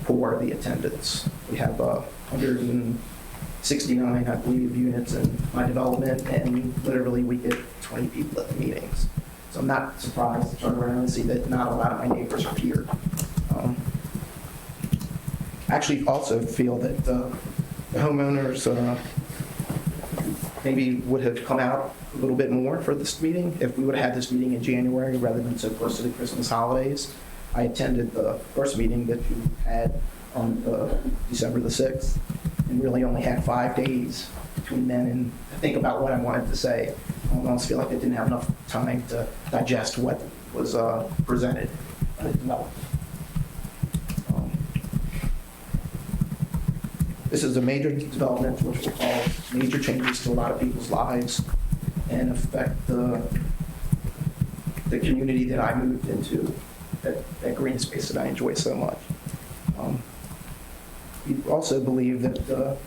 S15: poor, the attendance. We have 169, I believe, units in my development, and literally we get 20 people at the meetings. So I'm not surprised to turn around and see that not a lot of my neighbors are here. I actually also feel that the homeowners maybe would have come out a little bit more for this meeting if we would have had this meeting in January rather than so close to the Christmas holidays. I attended the first meeting that you had on December the 6th and really only had 5 days between then and to think about what I wanted to say. I almost feel like I didn't have enough time to digest what was presented. This is a major development which will cause major changes to a lot of people's lives and affect the community that I moved into, that green space that I enjoy so much. We also believe that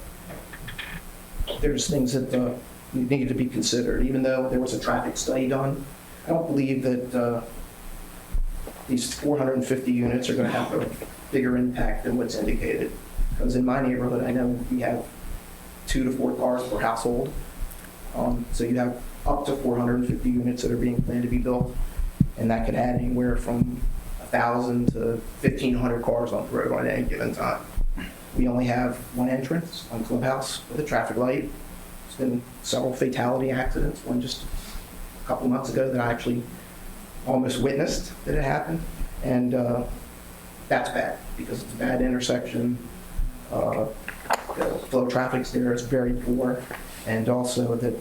S15: there's things that need to be considered. Even though there was a traffic study done, I don't believe that these 450 units are going to have a bigger impact than what's indicated. Because in my neighborhood, I know we have 2 to 4 cars per household. So you have up to 450 units that are being planned to be built, and that could add anywhere from 1,000 to 1,500 cars on the road at any given time. We only have one entrance on Clubhouse with a traffic light. There's been several fatality accidents, one just a couple months ago that I actually almost witnessed that it happened, and that's bad because it's a bad intersection. The flow of traffic there is very poor, and also that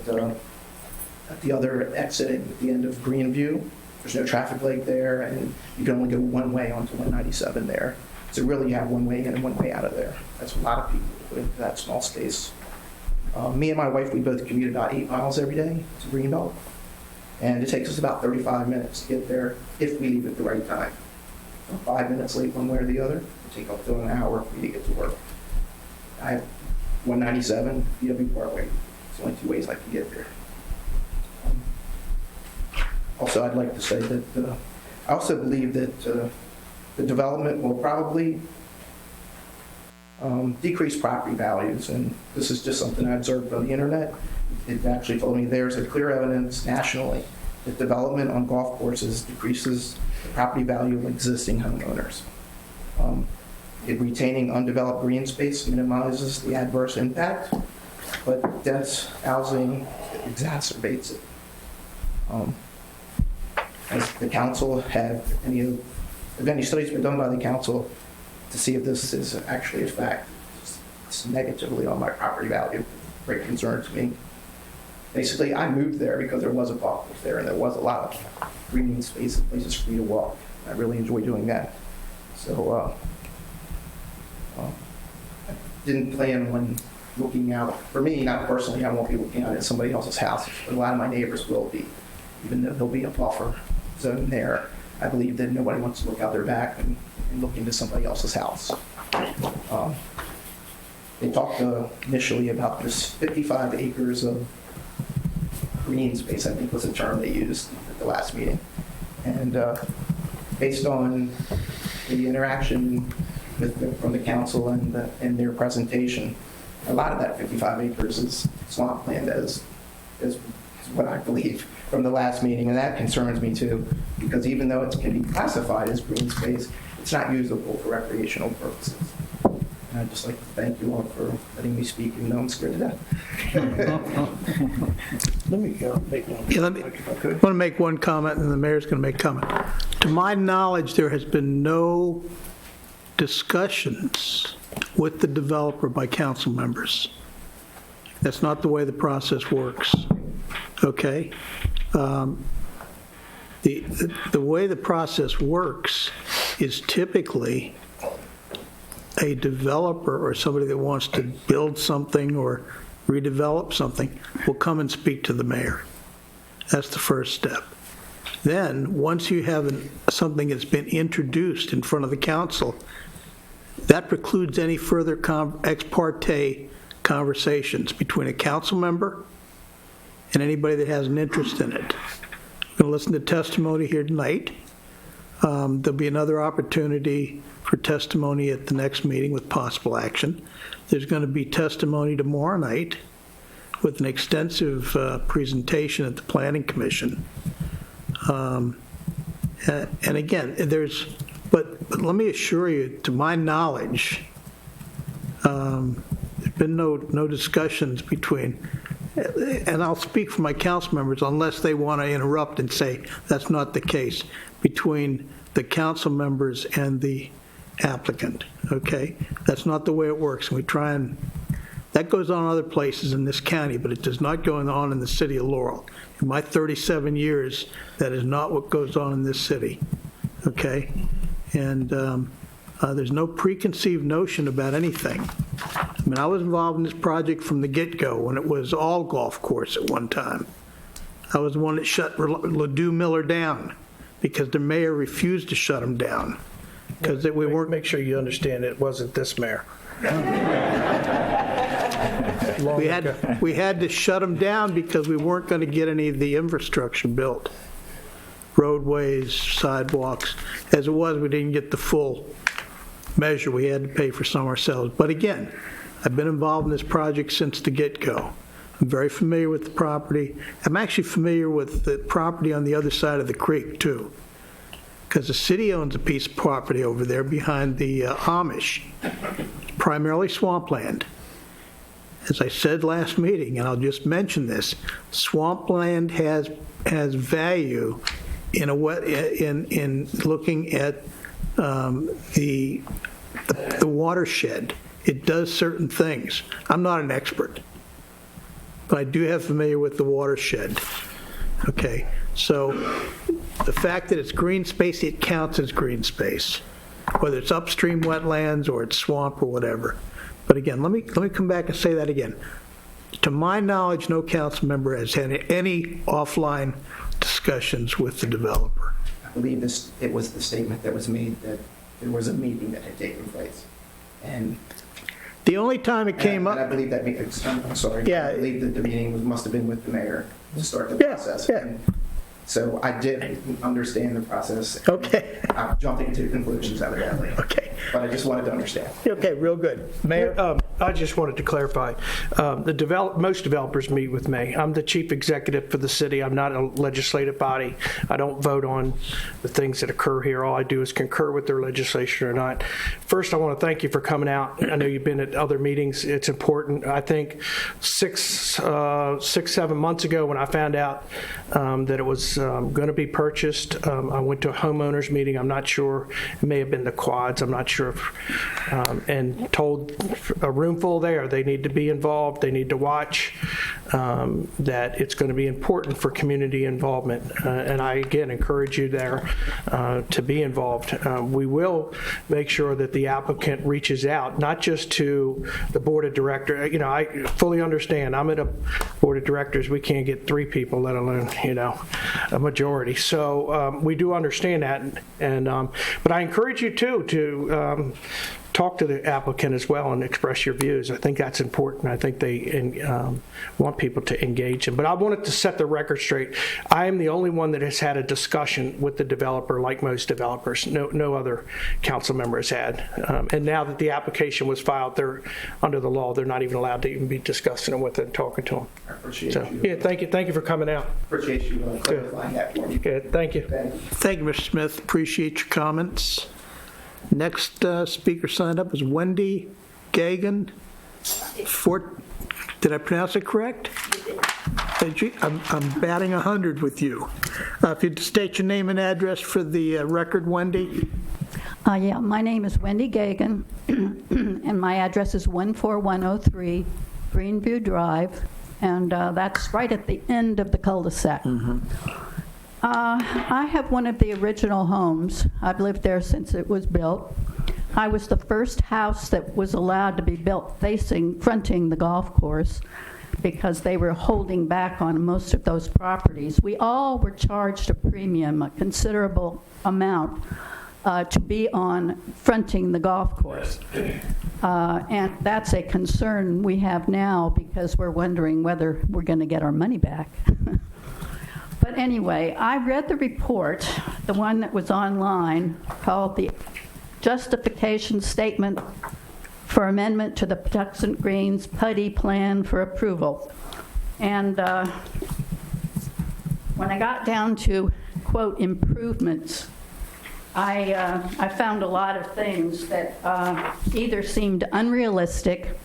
S15: at the other exit at the end of Greenview, there's no traffic light there, and you can only go one way onto 197 there. So really you have one way in and one way out of there. That's a lot of people to put into that small space. Me and my wife, we both commute about 8 miles every day to Greenbelt, and it takes us about 35 minutes to get there if we leave at the right time. 5 minutes late one way or the other, it'll take up to an hour for me to get to work. I have 197 VW Parkway. It's only 2 ways I can get there. Also, I'd like to say that I also believe that the development will probably decrease property values, and this is just something I observed on the internet. It actually told me there's a clear evidence nationally that development on golf courses decreases the property value of existing homeowners. Retaining undeveloped green space minimizes the adverse impact, but dense housing exacerbates it. Has the council have any studies been done by the council to see if this is actually a fact? effects negatively on my property value. Great concern to me. Basically, I moved there because there was a golf course there and there was a lot of green space and places for me to walk. I really enjoy doing that. So I didn't plan on looking out. For me, not personally, I won't be looking out at somebody else's house, but a lot of my neighbors will be, even though there'll be a buffer zone there. I believe that nobody wants to look out their back and look into somebody else's house. They talked initially about this 55 acres of green space, I think was the term they used at the last meeting. And based on the interaction from the council and their presentation, a lot of that 55 acres is swampland, is what I believe from the last meeting, and that concerns me too, because even though it can be classified as green space, it's not usable for recreational purposes. And I'd just like to thank you all for letting me speak, even though I'm scared to death.
S1: Let me make one. I want to make one comment, and the mayor's going to make a comment. To my knowledge, there has been no discussions with the developer by council members. That's not the way the process works. Okay? The way the process works is typically a developer or somebody that wants to build something or redevelop something will come and speak to the mayor. That's the first step. Then, once you have something that's been introduced in front of the council, that precludes any further ex parte conversations between a council member and anybody that has an interest in it. We're going to listen to testimony here tonight. There'll be another opportunity for testimony at the next meeting with possible action. There's going to be testimony tomorrow night with an extensive presentation at the Planning Commission. And again, but let me assure you, to my knowledge, there's been no discussions between, and I'll speak for my council members unless they want to interrupt and say that's not the case, between the council members and the applicant, okay? That's not the way it works. And we try and, that goes on other places in this county, but it does not go on in the city of Laurel. In my 37 years, that is not what goes on in this city, okay? And there's no preconceived notion about anything. I mean, I was involved in this project from the get-go when it was all golf course at one time. I was the one that shut Ladue Miller down because the mayor refused to shut him down because we weren't.
S7: Make sure you understand it wasn't this mayor.
S1: We had to shut them down because we weren't going to get any of the infrastructure built. Roadways, sidewalks. As it was, we didn't get the full measure. We had to pay for some ourselves. But again, I've been involved in this project since the get-go. I'm very familiar with the property. I'm actually familiar with the property on the other side of the creek, too, because the city owns a piece of property over there behind the Amish, primarily swampland. As I said last meeting, and I'll just mention this, swampland has value in looking at the watershed. It does certain things. I'm not an expert, but I do have familiar with the watershed. Okay, so the fact that it's green space, it counts as green space, whether it's upstream wetlands or it's swamp or whatever. But again, let me come back and say that again. To my knowledge, no council member has had any offline discussions with the developer.
S15: I believe it was the statement that was made that there was a meeting that had taken place. And
S1: the only time it came up,
S15: I believe that makes, I'm sorry.
S1: Yeah.
S15: I believe that the meeting must have been with the mayor to start the process.
S1: Yeah.
S15: And so I did understand the process.
S1: Okay.
S15: I'm jumping to conclusions evidently.
S1: Okay.
S15: But I just wanted to understand.
S1: Okay, real good. Mayor?
S7: I just wanted to clarify. Most developers meet with me. I'm the chief executive for the city. I'm not a legislative body. I don't vote on the things that occur here. All I do is concur with their legislation or not. First, I want to thank you for coming out. I know you've been at other meetings. It's important. I think 7 months ago when I found out that it was going to be purchased. I went to a homeowners meeting. I'm not sure. It may have been the quads. I'm not sure. And told a room full there, they need to be involved. They need to watch. That it's going to be important for community involvement. And I, again, encourage you there to be involved. We will make sure that the applicant reaches out, not just to the board of directors. I fully understand. I'm at a board of directors. We can't get 3 people, let alone, a majority. So we do understand that. But I encourage you, too, to talk to the applicant as well and express your views. I think that's important. I think they want people to engage them. But I wanted to set the record straight. I am the only one that has had a discussion with the developer, like most developers. No other council member has had. And now that the application was filed, they're under the law. They're not even allowed to even be discussing it with them, talking to them.
S15: I appreciate
S7: So,
S15: you.
S7: yeah, thank you. Thank you for coming out.
S15: Appreciate you clarifying that for me.
S7: Good. Thank you.
S1: Thank you, Mr. Smith. Appreciate your comments. Next speaker signed up is Wendy Gagan. Did I pronounce it correct? I'm batting 100 with you. If you'd state your name and address for the record, Wendy.
S16: Yeah, my name is Wendy Gagan, and my address is 14103 Greenview Drive, and that's right at the end of the cul-de-sac. I have one of the original homes. I've lived there since it was built. I was the first house that was allowed to be built fronting the golf course because they were holding back on most of those properties. We all were charged a premium, a considerable amount, to be on fronting the golf course. And that's a concern we have now because we're wondering whether we're going to get our money back. But anyway, I read the report, the one that was online, called the Justification Statement for Amendment to the Patuxent Greens Putty Plan for Approval. And when I got down to, quote, improvements, I found a lot of things that either seemed unrealistic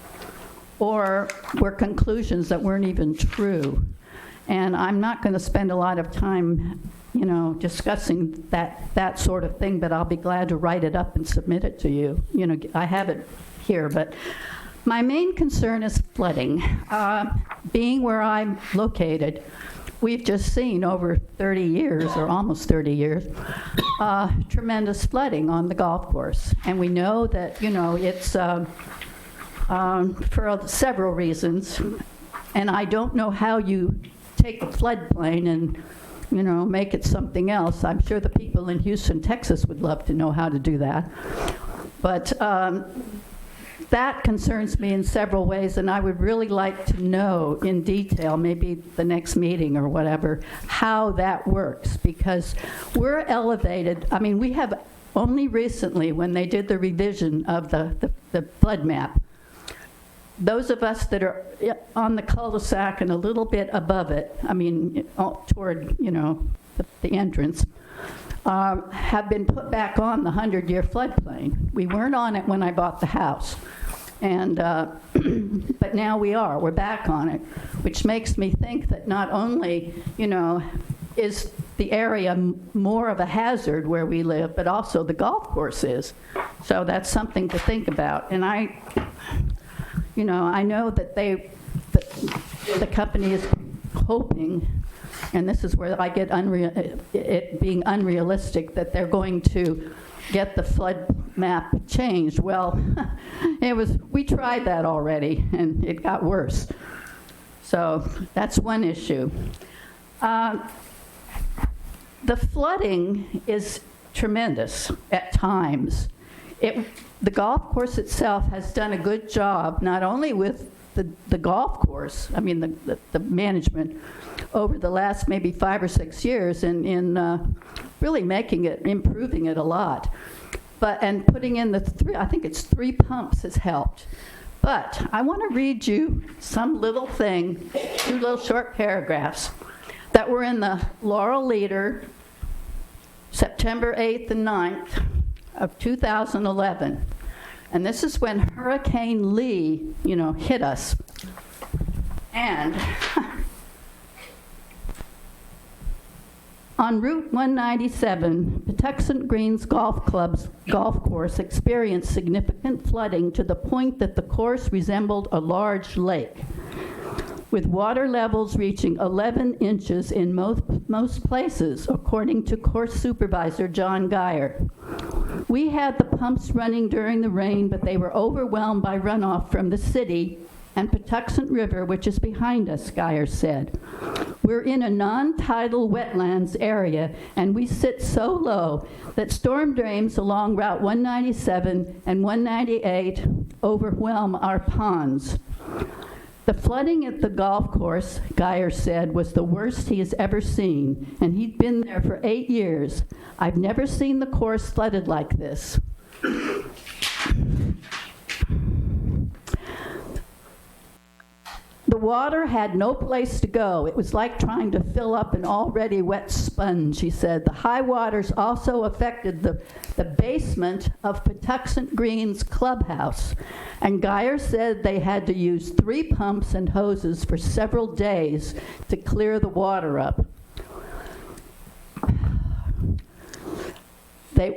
S16: or were conclusions that weren't even true. And I'm not going to spend a lot of time, discussing that sort of thing, but I'll be glad to write it up and submit it to you. I have it here, but my main concern is flooding. Being where I'm located, we've just seen over 30 years, or almost 30 years, tremendous flooding on the golf course. And we know that, it's for several reasons. And I don't know how you take a floodplain and, make it something else. I'm sure the people in Houston, Texas would love to know how to do that. But that concerns me in several ways, and I would really like to know in detail, maybe the next meeting or whatever, how that works, because we're elevated. I mean, we have only recently, when they did the revision of the flood map, those of us that are on the cul-de-sac and a little bit above it, I mean, toward, the entrance, have been put back on the 100-year floodplain. We weren't on it when I bought the house. And, but now we are. We're back on it, which makes me think that not only, is the area more of a hazard where we live, but also the golf course is. So that's something to think about. And I know that the company is hoping, and this is where I get it being unrealistic, that they're going to get the flood map changed. Well, we tried that already, and it got worse. So that's one issue. The flooding is tremendous at times. The golf course itself has done a good job, not only with the golf course, I mean the management, over the last maybe 5 or 6 years in really improving it a lot. And putting in I think it's 3 pumps has helped. But I want to read you some little thing, 2 little short paragraphs that were in the Laurel Leader, September 8th and 9th of 2011. And this is when Hurricane Lee, hit us. And On Route 197, Patuxent Greens golf course experienced significant flooding to the point that the course resembled a large lake, with water levels reaching 11 inches in most places, according to course supervisor John Geyer. We had the pumps running during the rain, but they were overwhelmed by runoff from the city and Patuxent River, which is behind us, Geyer said. We're in a non-tidal wetlands area, and we sit so low that storm drains along Route 197 and 198 overwhelm our ponds. The flooding at the golf course, Geyer said, was the worst he has ever seen, and he'd been there for 8 years. I've never seen the course flooded like this. The water had no place to go. It was like trying to fill up an already wet sponge, he said. The high waters also affected the basement of Patuxent Greens clubhouse. And Geyer said they had to use 3 pumps and hoses for several days to clear the water up.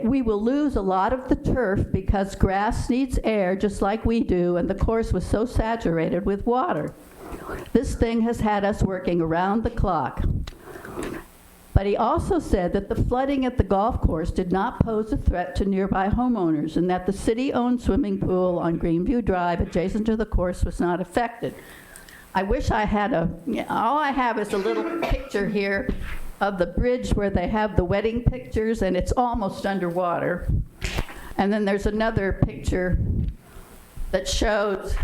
S16: We will lose a lot of the turf because grass needs air just like we do, and the course was so saturated with water. This thing has had us working around the clock. But he also said that the flooding at the golf course did not pose a threat to nearby homeowners and that the city-owned swimming pool on Greenview Drive adjacent to the course was not affected. I wish I had all I have is a little picture here of the bridge where they have the wedding pictures, and it's almost underwater. And then there's another picture that shows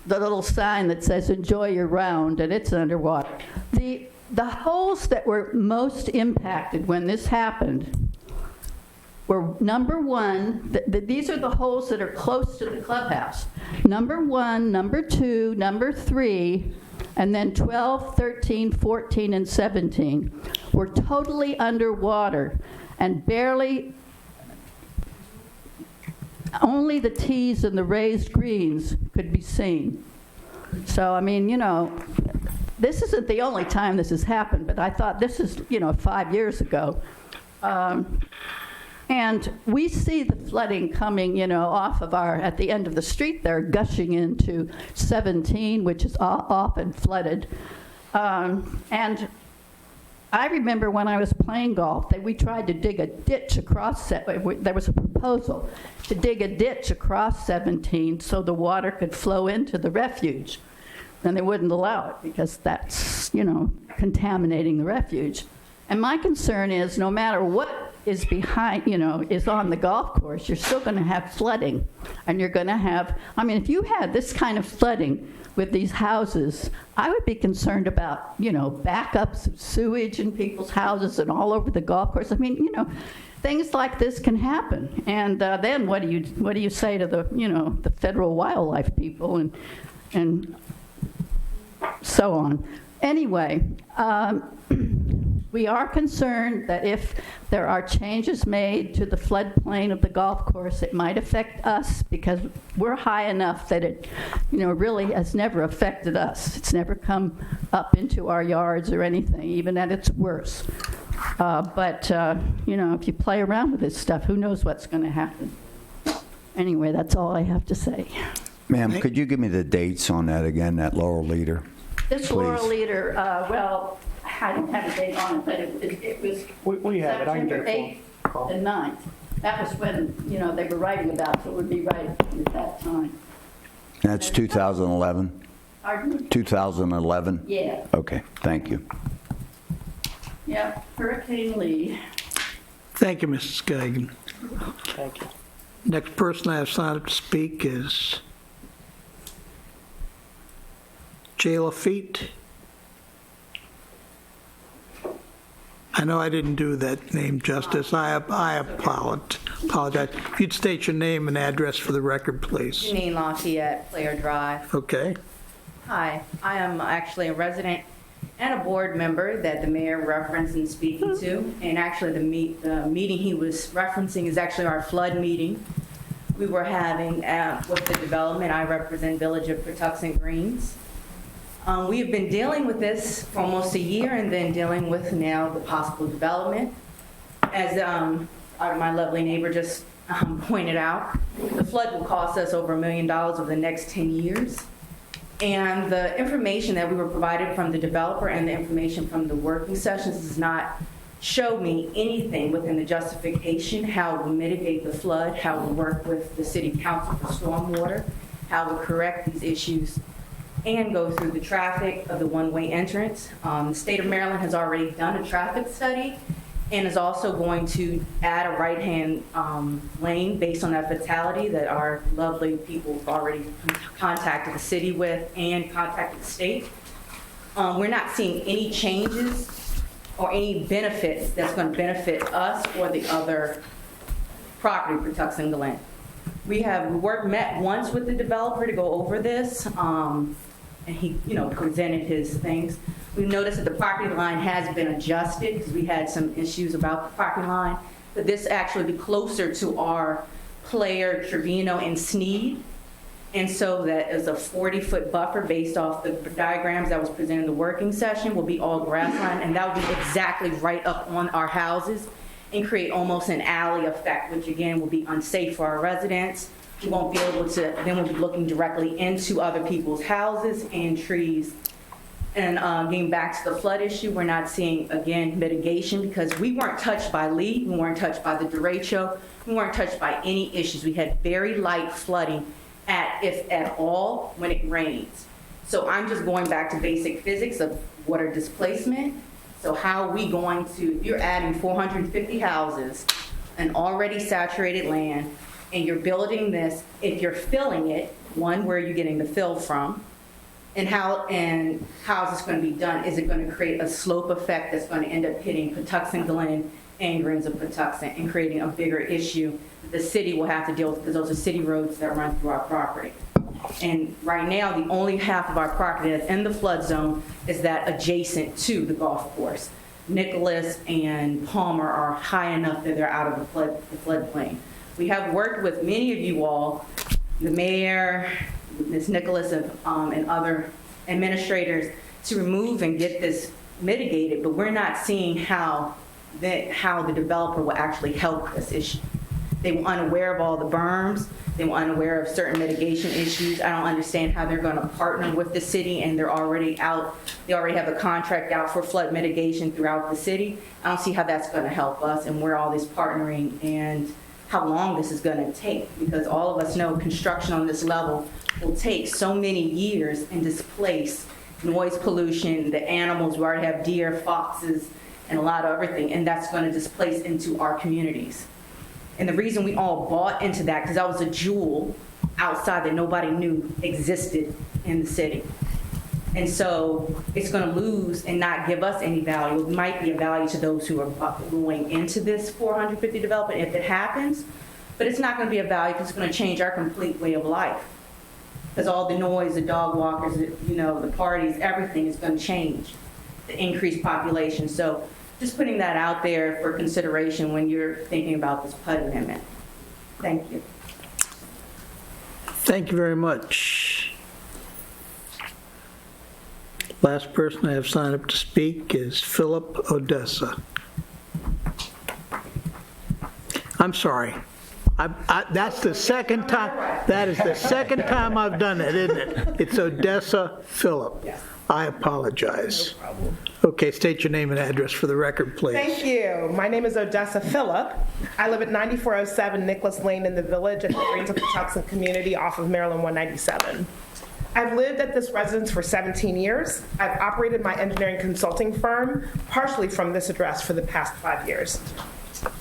S16: the little sign that says, "Enjoy your round," and it's underwater. The holes that were most impacted when this happened were, number one, these are the holes that are close to the clubhouse. Number 1, number 2, number 3, and then 12, 13, 14, and 17 were totally underwater and only the tees and the raised greens could be seen. So, I mean, this isn't the only time this has happened, but I thought this is, 5 years ago. And we see the flooding coming, off of at the end of the street there, gushing into 17, which is often flooded. And I remember when I was playing golf that we tried to dig a ditch across, there was a proposal to dig a ditch across 17 so the water could flow into the refuge. And they wouldn't allow it because that's, contaminating the refuge. And my concern is no matter what is behind, is on the golf course, you're still going to have flooding. And you're going to have, if you had this kind of flooding with these houses, I would be concerned about, backups of sewage in people's houses and all over the golf course. Things like this can happen. And then what do you say to the federal wildlife people and so on? Anyway, we are concerned that if there are changes made to the floodplain of the golf course, it might affect us because we're high enough that it, really has never affected us. It's never come up into our yards or anything, even at its worst. But if you play around with this stuff, who knows what's going to happen. Anyway, that's all I have to say.
S8: Ma'am, could you give me the dates on that again, that Laurel leader?
S16: This Laurel leader, I don't have a date on it, but it was
S7: We have it. I can get
S16: September
S7: it for
S16: 8th and 9th. That was when, they were writing about, so it would be right at that time.
S8: That's 2011?
S16: Pardon me?
S8: 2011?
S16: Yeah.
S8: Okay, thank you.
S16: Yeah, Hurricane Lee.
S1: Thank you, Mrs. Gagin.
S7: Thank you.
S1: Next person I have signed up to speak is Jay Lafitte. I know I didn't do that name justice. I apologize. If you'd state your name and address for the record, please.
S17: Janine Lafayette, Player Drive.
S1: Okay.
S17: Hi, I am actually a resident and a board member that the mayor referenced in speaking to. And actually the meeting he was referencing is actually our flood meeting we were having with the development. I represent Village of Patuxent Greens. We have been dealing with this for almost a year and then dealing with now the possible development. As my lovely neighbor just pointed out, the flood will cost us over $1 million over the next 10 years. And the information that we were provided from the developer and the information from the working sessions does not show me anything within the justification, how we'll mitigate the flood, how we'll work with the city council for stormwater, how we'll correct these issues, and go through the traffic of the one-way entrance. The state of Maryland has already done a traffic study and is also going to add a right-hand lane based on that fatality that our lovely people have already contacted the city with and contacted the state. We're not seeing any changes or any benefits that's going to benefit us or the other property protecting the land. We met once with the developer to go over this, and he, presented his things. We've noticed that the property line has been adjusted because we had some issues about the property line, but this actually be closer to our player Trevino and Sneed. And so that is a 40-foot buffer based off the diagrams that was presented in the working session will be all grassland, and that will be exactly right up on our houses and create almost an alley effect, which again will be unsafe for our residents. We won't be able to, then we'll be looking directly into other people's houses and trees. And getting back to the flood issue, we're not seeing, again, mitigation because we weren't touched by Lee, we weren't touched by the derecho, we weren't touched by any issues. We had very light flooding if at all, when it rains. So I'm just going back to basic physics of water displacement. So how are we going to, if you're adding 450 houses, an already saturated land, and you're building this, if you're filling it, one, where are you getting the fill from? And how is this going to be done? Is it going to create a slope effect that's going to end up hitting Patuxent Glen and Greens of Patuxent and creating a bigger issue that the city will have to deal with because those are city roads that run through our property. And right now, the only half of our property that's in the flood zone is that adjacent to the golf course. Nicholas and Palmer are high enough that they're out of the floodplain. We have worked with many of you all, the mayor, Ms. Nicholas, and other administrators to remove and get this mitigated, but we're not seeing how the developer will actually help this issue. They were unaware of all the berms. They were unaware of certain mitigation issues. I don't understand how they're going to partner with the city, and they're already out. They already have a contract out for flood mitigation throughout the city. I don't see how that's going to help us and where all this partnering and how long this is going to take, because all of us know construction on this level will take so many years and displace noise pollution, the animals. We already have deer, foxes, and a lot of everything, and that's going to displace into our communities. And the reason we all bought into that, because that was a jewel outside that nobody knew existed in the city. And so it's going to lose and not give us any value. It might be a value to those who are going into this 450 development if it happens, but it's not going to be a value because it's going to change our complete way of life. Because all the noise, the dog walkers, the parties, everything is going to change, the increased population. So just putting that out there for consideration when you're thinking about this PUD amendment. Thank you.
S1: Thank you very much. Last person I have signed up to speak is Philip Odessa. I'm sorry. That's the second time. That is the second time I've done it, isn't it? It's Odessa Philip.
S18: Yes.
S1: I apologize. No problem. Okay, state your name and address for the record, please.
S18: Thank you. My name is Odessa Phillip. I live at 9407 Nicholas Lane in the Village at the Greens of Patuxent community off of Maryland 197. I've lived at this residence for 17 years. I've operated my engineering consulting firm partially from this address for the past 5 years.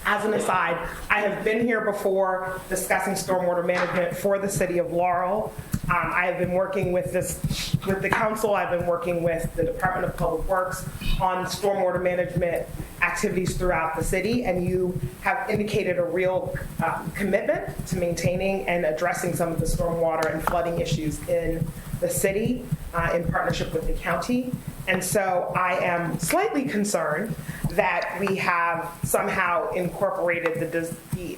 S18: As an aside, I have been here before discussing stormwater management for the city of Laurel. I have been working with the council. I've been working with the Department of Public Works on stormwater management activities throughout the city, and you have indicated a real commitment to maintaining and addressing some of the stormwater and flooding issues in the city in partnership with the county. And so I am slightly concerned that we have somehow incorporated the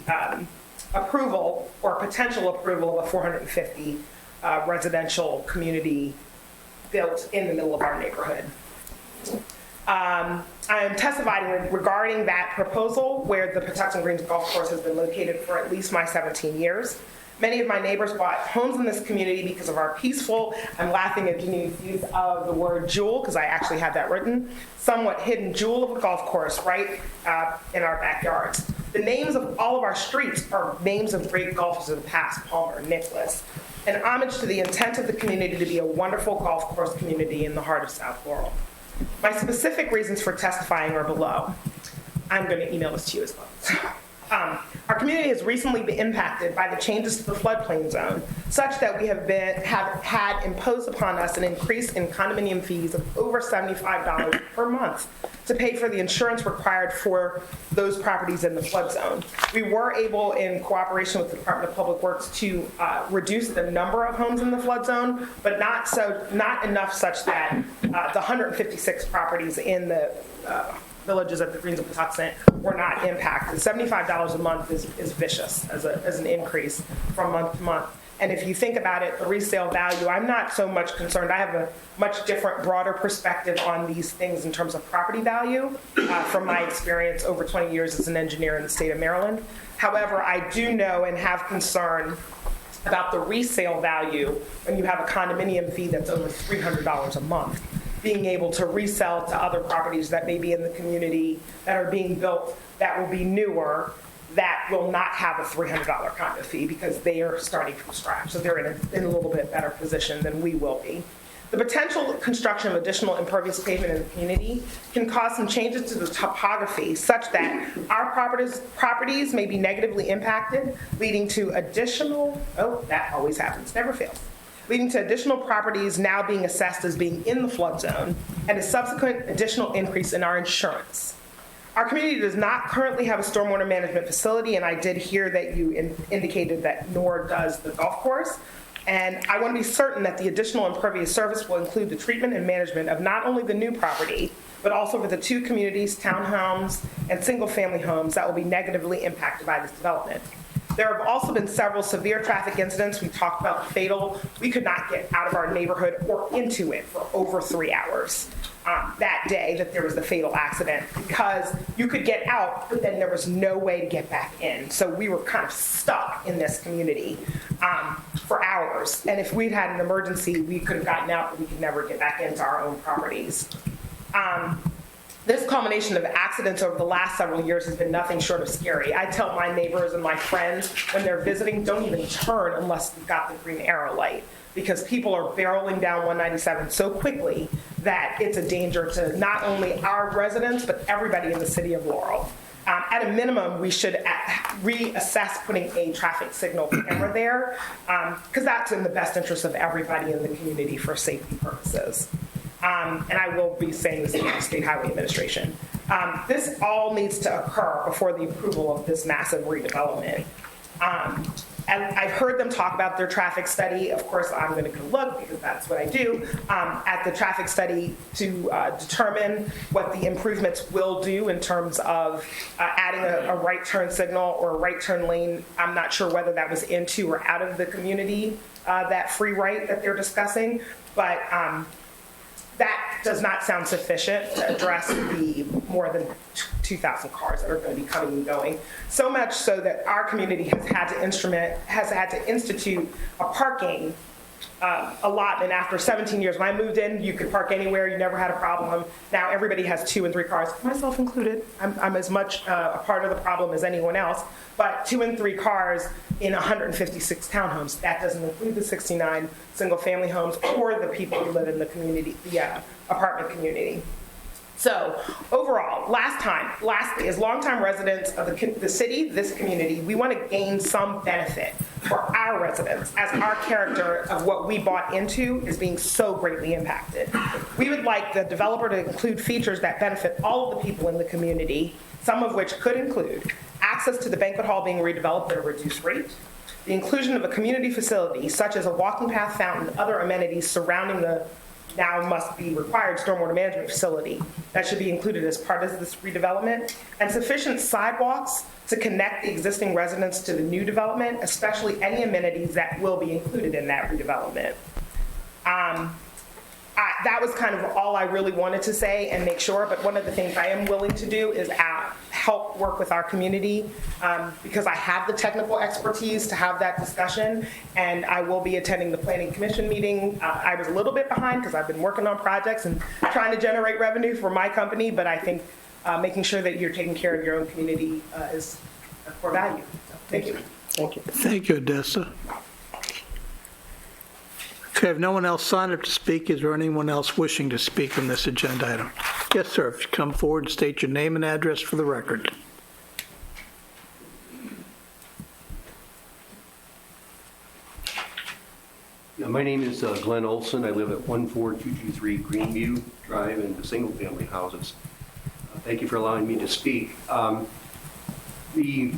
S18: approval or potential approval of a 450 residential community built in the middle of our neighborhood. I am testifying regarding that proposal where the Patuxent Greens Golf Course has been located for at least my 17 years. Many of my neighbors bought homes in this community because of our peaceful, I'm laughing at Janine's use of the word jewel, because I actually have that written, somewhat hidden jewel of a golf course right in our backyards. The names of all of our streets are names of great golfers of the past, Palmer, Nicholas, an homage to the intent of the community to be a wonderful golf course community in the heart of South Laurel. My specific reasons for testifying are below. I'm going to email this to you as well. Our community has recently been impacted by the changes to the floodplain zone, such that we have had imposed upon us an increase in condominium fees of over $75 per month to pay for the insurance required for those properties in the flood zone. We were able, in cooperation with the Department of Public Works, to reduce the number of homes in the flood zone, but not enough such that the 156 properties in the villages at the Greens of Patuxent were not impacted. $75 a month is vicious as an increase from month to month. And if you think about it, the resale value, I'm not so much concerned. I have a much different, broader perspective on these things in terms of property value from my experience over 20 years as an engineer in the state of Maryland. However, I do know and have concern about the resale value when you have a condominium fee that's over $300 a month. Being able to resell to other properties that may be in the community that are being built that will be newer, that will not have a $300 condo fee because they are starting from scratch. So they're in a little bit better position than we will be. The potential construction of additional impervious pavement in the community can cause some changes to the topography such that our properties may be negatively impacted, leading to additional, that always happens, never fails, leading to additional properties now being assessed as being in the flood zone and a subsequent additional increase in our insurance. Our community does not currently have a stormwater management facility, and I did hear that you indicated that nor does the golf course. And I want to be certain that the additional impervious service will include the treatment and management of not only the new property, but also for the two communities, townhomes, and single-family homes that will be negatively impacted by this development. There have also been several severe traffic incidents. We talked about the fatal. We could not get out of our neighborhood or into it for over 3 hours that day that there was the fatal accident, because you could get out, but then there was no way to get back in. So we were kind of stuck in this community for hours. And if we'd had an emergency, we could have gotten out, but we could never get back into our own properties. This culmination of accidents over the last several years has been nothing short of scary. I tell my neighbors and my friends when they're visiting, don't even turn unless you've got the green arrow light, because people are barreling down 197 so quickly that it's a danger to not only our residents, but everybody in the city of Laurel. At a minimum, we should reassess putting a traffic signal camera there, because that's in the best interest of everybody in the community for safety purposes. And I will be saying this to the State Highway Administration. This all needs to occur before the approval of this massive redevelopment. And I've heard them talk about their traffic study. Of course, I'm going to go look, because that's what I do, at the traffic study to determine what the improvements will do in terms of adding a right turn signal or a right turn lane. I'm not sure whether that was into or out of the community, that free right that they're discussing, but that does not sound sufficient to address the more than 2,000 cars that are going to be coming and going. So much so that our community has had to institute a parking allotment after 17 years. When I moved in, you could park anywhere. You never had a problem. Now everybody has 2 and 3 cars, myself included. I'm as much a part of the problem as anyone else. But 2 and 3 cars in 156 townhomes. That doesn't include the 69 single-family homes or the people who live in the community, the apartment community. So overall, lastly, as longtime residents of the city, this community, we want to gain some benefit for our residents, as our character of what we bought into is being so greatly impacted. We would like the developer to include features that benefit all of the people in the community, some of which could include access to the banquet hall being redeveloped at a reduced rate, the inclusion of a community facility such as a walking path, fountain, other amenities surrounding the now must be required stormwater management facility that should be included as part of this redevelopment, and sufficient sidewalks to connect the existing residents to the new development, especially any amenities that will be included in that redevelopment. that was kind of all I really wanted to say and make sure. But one of the things I am willing to do is help work with our community because I have the technical expertise to have that discussion, and I will be attending the Planning Commission meeting. I was a little bit behind because I've been working on projects and trying to generate revenue for my company, but I think making sure that you're taking care of your own community is a core value. So, thank you.
S7: Thank you.
S1: Thank you, Odessa. Okay, if no one else signed up to speak, is there anyone else wishing to speak on this agenda item? Yes, sir. If you come forward and state your name and address for the record.
S19: Yeah, my name is Glenn Olson. I live at 14223 Greenview Drive in the single-family houses. Thank you for allowing me to speak. The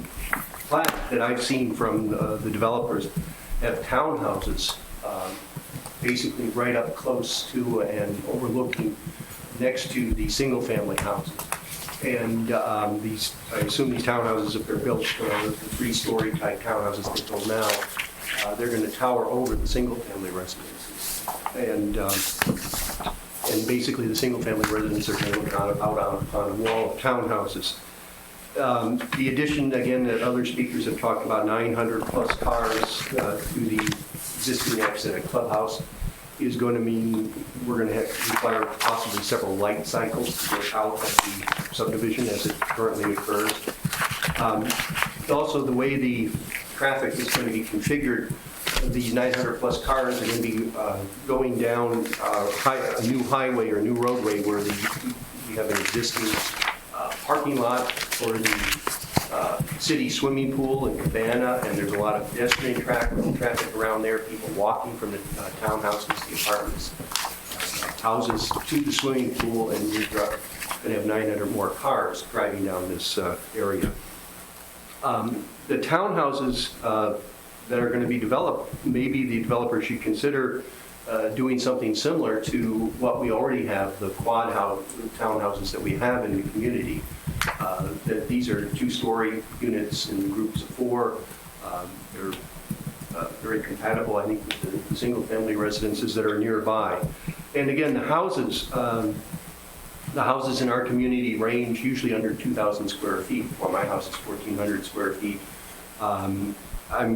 S19: plat that I've seen from the developers have townhouses basically right up close to and overlooking next to the single-family houses. And these, I assume these townhouses, if they're built, the three-story type townhouses they build now, they're going to tower over the single-family residences. And basically the single-family residents are going to look out on a wall of townhouses. The addition, again, that other speakers have talked about, 900 plus cars to the existing exit clubhouse is going to mean we're going to require possibly several light cycles to work out of the subdivision as it currently occurs. Also, the way the traffic is going to be configured, these 900 plus cars are going to be going down a new highway or a new roadway where we have an existing parking lot for the city swimming pool and cabana, and there's a lot of pedestrian traffic around there, people walking from the townhouses, the apartments, houses to the swimming pool, and we're going to have 900 more cars driving down this area. The townhouses that are going to be developed, maybe the developer should consider doing something similar to what we already have, the quad house townhouses that we have in the community. That these are two-story units in groups of 4. They're very compatible, I think, with the single-family residences that are nearby. And again, the houses in our community range usually under 2,000 square feet. Well, my house is 1,400 square feet. I'm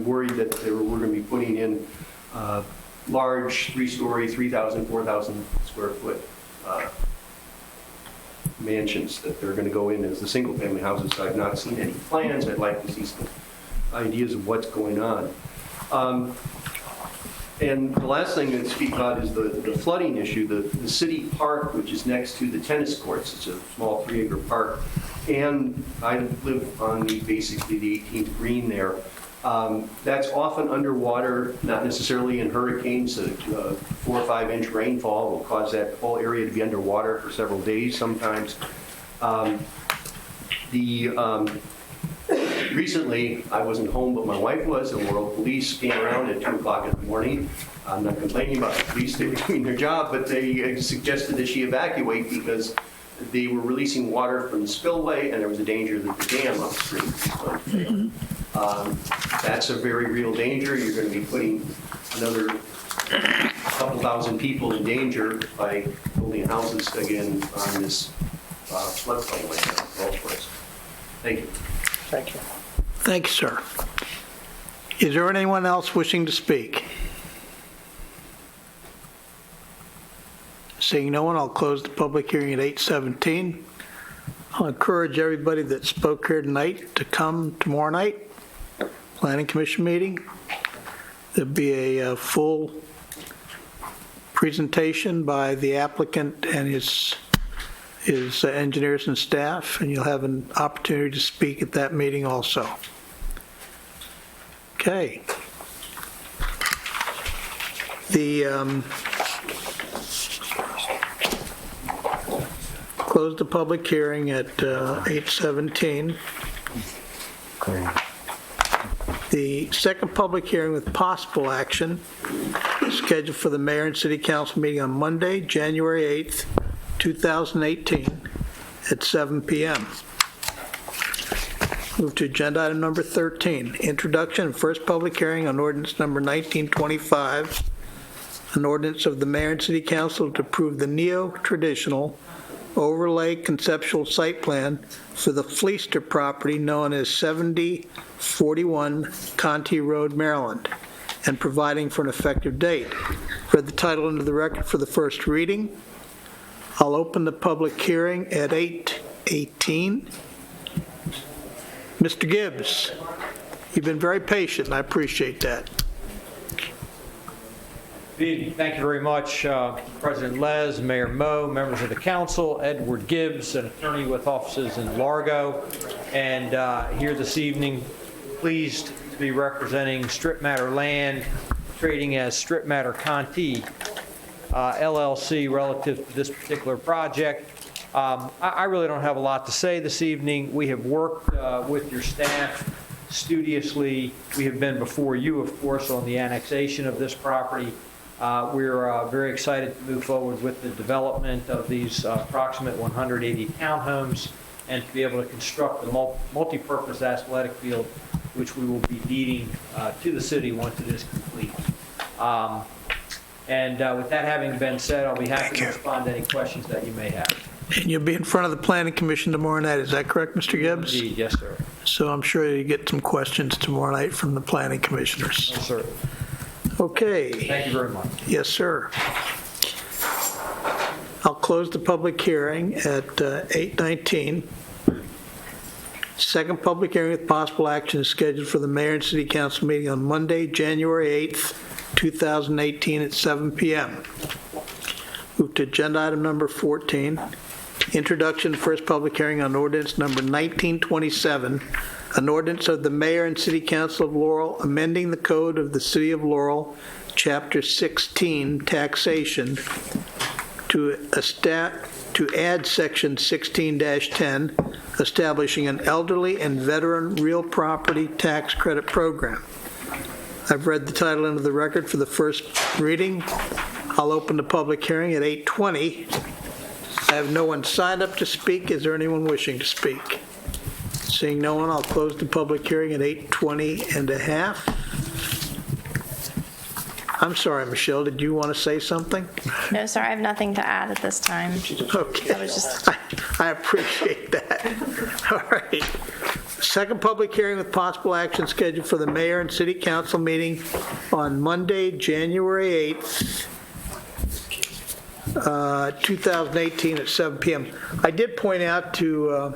S19: worried that we're going to be putting in large 3-story, 3,000, 4,000 square foot mansions that they're going to go in as the single-family houses. I've not seen any plans. I'd like to see some ideas of what's going on. And the last thing to speak about is the flooding issue. The city park, which is next to the tennis courts, it's a small 3-acre park, and I live on basically the 18th green there. That's often underwater, not necessarily in hurricanes. 4 or 5 inch rainfall will cause that whole area to be underwater for several days sometimes. Recently, I wasn't home, but my wife was, and Laurel police came around at 2 o'clock in the morning. I'm not complaining about the police, they were doing their job, but they suggested that she evacuate because they were releasing water from the spillway and there was a danger that the dam upstream was going to fail. That's a very real danger. You're going to be putting another couple thousand people in danger by building houses again on this floodplain like that, golf course. Thank you.
S7: Thank you.
S1: Thank you, sir. Is there anyone else wishing to speak? Seeing no one, I'll close the public hearing at 8:17. I'll encourage everybody that spoke here tonight to come tomorrow night, Planning Commission meeting. There'll be a full presentation by the applicant and his engineers and staff, and you'll have an opportunity to speak at that meeting also. Okay. Close the public hearing at 8:17. The second public hearing with possible action is scheduled for the Mayor and City Council meeting on Monday, January 8th, 2018 at 7 p.m. Move to agenda item number 13, introduction and first public hearing on ordinance number 1925, an ordinance of the mayor and city council to approve the neo-traditional overlay conceptual site plan for the Fleester property known as 7041 Conti Road, Maryland, and providing for an effective date. Read the title into the record for the first reading. I'll open the public hearing at 8:18. Mr. Gibbs, you've been very patient, and I appreciate that.
S20: Thank you very much, President Les, Mayor Moe, members of the council, Edward Gibbs, an attorney with offices in Largo, and here this evening, pleased to be representing Strip Matter Land, trading as Strip Matter Conti, LLC, relative to this particular project. I really don't have a lot to say this evening. We have worked with your staff studiously. We have been before you, of course, on the annexation of this property. We're very excited to move forward with the development of these approximate 180 townhomes and to be able to construct the multi-purpose athletic field, which we will be deeding to the city once it is complete. With that having been said, I'll be happy to respond to any questions that you may have.
S1: And you'll be in front of the Planning Commission tomorrow night, is that correct, Mr. Gibbs?
S20: Indeed, yes, sir.
S1: So I'm sure you get some questions tomorrow night from the planning commissioners.
S20: Yes, sir.
S1: Okay.
S20: Thank you very much.
S1: Yes, sir. I'll close the public hearing at 8:19. Second public hearing with possible action is scheduled for the mayor and city council meeting on Monday, January 8th, 2018 at 7 p.m. Move to agenda item number 14. Introduction, first public hearing on ordinance number 1927, an ordinance of the mayor and city council of Laurel amending the code of the city of Laurel, chapter 16, taxation, to add section 16-10, establishing an elderly and veteran real property tax credit program. I've read the title into the record for the first reading. I'll open the public hearing at 8:20. I have no one signed up to speak. Is there anyone wishing to speak? Seeing no one, I'll close the public hearing at 8:20 and a half. I'm sorry, Michelle, did you want to say something?
S21: No, sir, I have nothing to add at this time.
S1: Okay. I appreciate that. All right. Second public hearing with possible action scheduled for the mayor and city council meeting on Monday, January 8th, 2018 at 7 p.m. I did point out to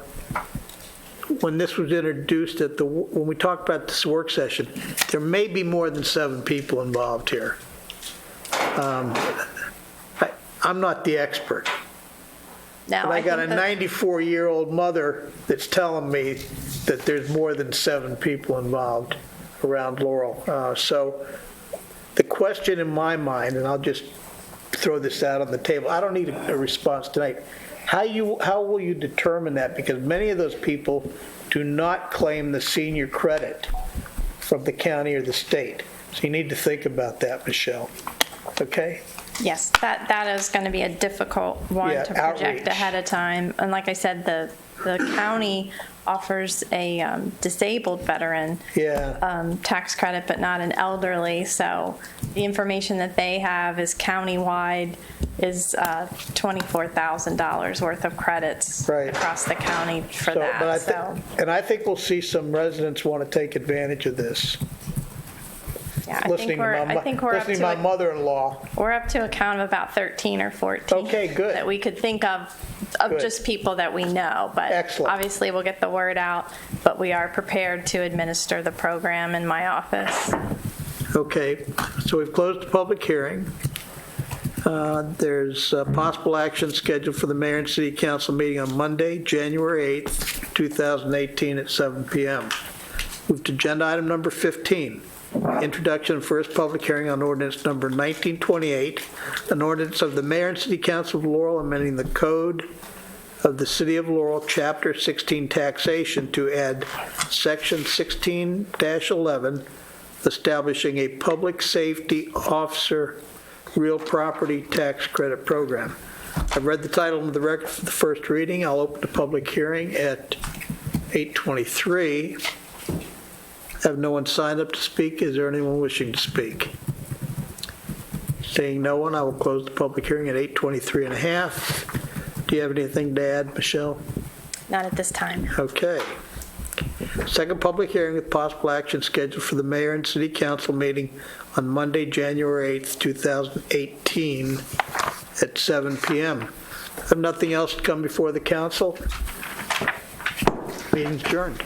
S1: when this was introduced when we talked about this work session, there may be more than 7 people involved here. I'm not the expert.
S21: No,
S1: but I got a 94-year-old mother that's telling me that there's more than 7 people involved around Laurel. So the question in my mind, and I'll just throw this out on the table, I don't need a response tonight. How will you determine that? Because many of those people do not claim the senior credit from the county or the state. So you need to think about that, Michelle. Okay?
S21: Yes, that is going to be a difficult one to project
S1: outreach
S21: ahead of time. And like I said, the county offers a disabled veteran tax credit, but not an elderly. So the information that they have is countywide is $24,000 worth of credits across the county for that.
S1: And I think we'll see some residents want to take advantage of this.
S21: Yeah, I think we're up to
S1: my mother-in-law.
S21: We're up to a count of about 13 or 14.
S1: Okay, good.
S21: That we could think of just people that we know. But obviously we'll get the word out, but we are prepared to administer the program in my office.
S1: Okay, so we've closed the public hearing. There's possible action scheduled for the mayor and city council meeting on Monday, January 8th, 2018 at 7 p.m. Move to agenda item number 15. Introduction and first public hearing on ordinance number 1928, an ordinance of the mayor and city council of Laurel amending the code of the city of Laurel, chapter 16 taxation to add section 16-11, establishing a public safety officer real property tax credit program. I've read the title of the record for the first reading. I'll open the public hearing at 8:23. Have no one signed up to speak. Is there anyone wishing to speak? Seeing no one, I will close the public hearing at 8:23 and a half. Do you have anything to add, Michelle?
S21: Not at this time.
S1: Okay. Second public hearing with possible action scheduled for the mayor and city council meeting on Monday, January 8th, 2018 at 7 p.m. If nothing else to come before the council, meeting's adjourned.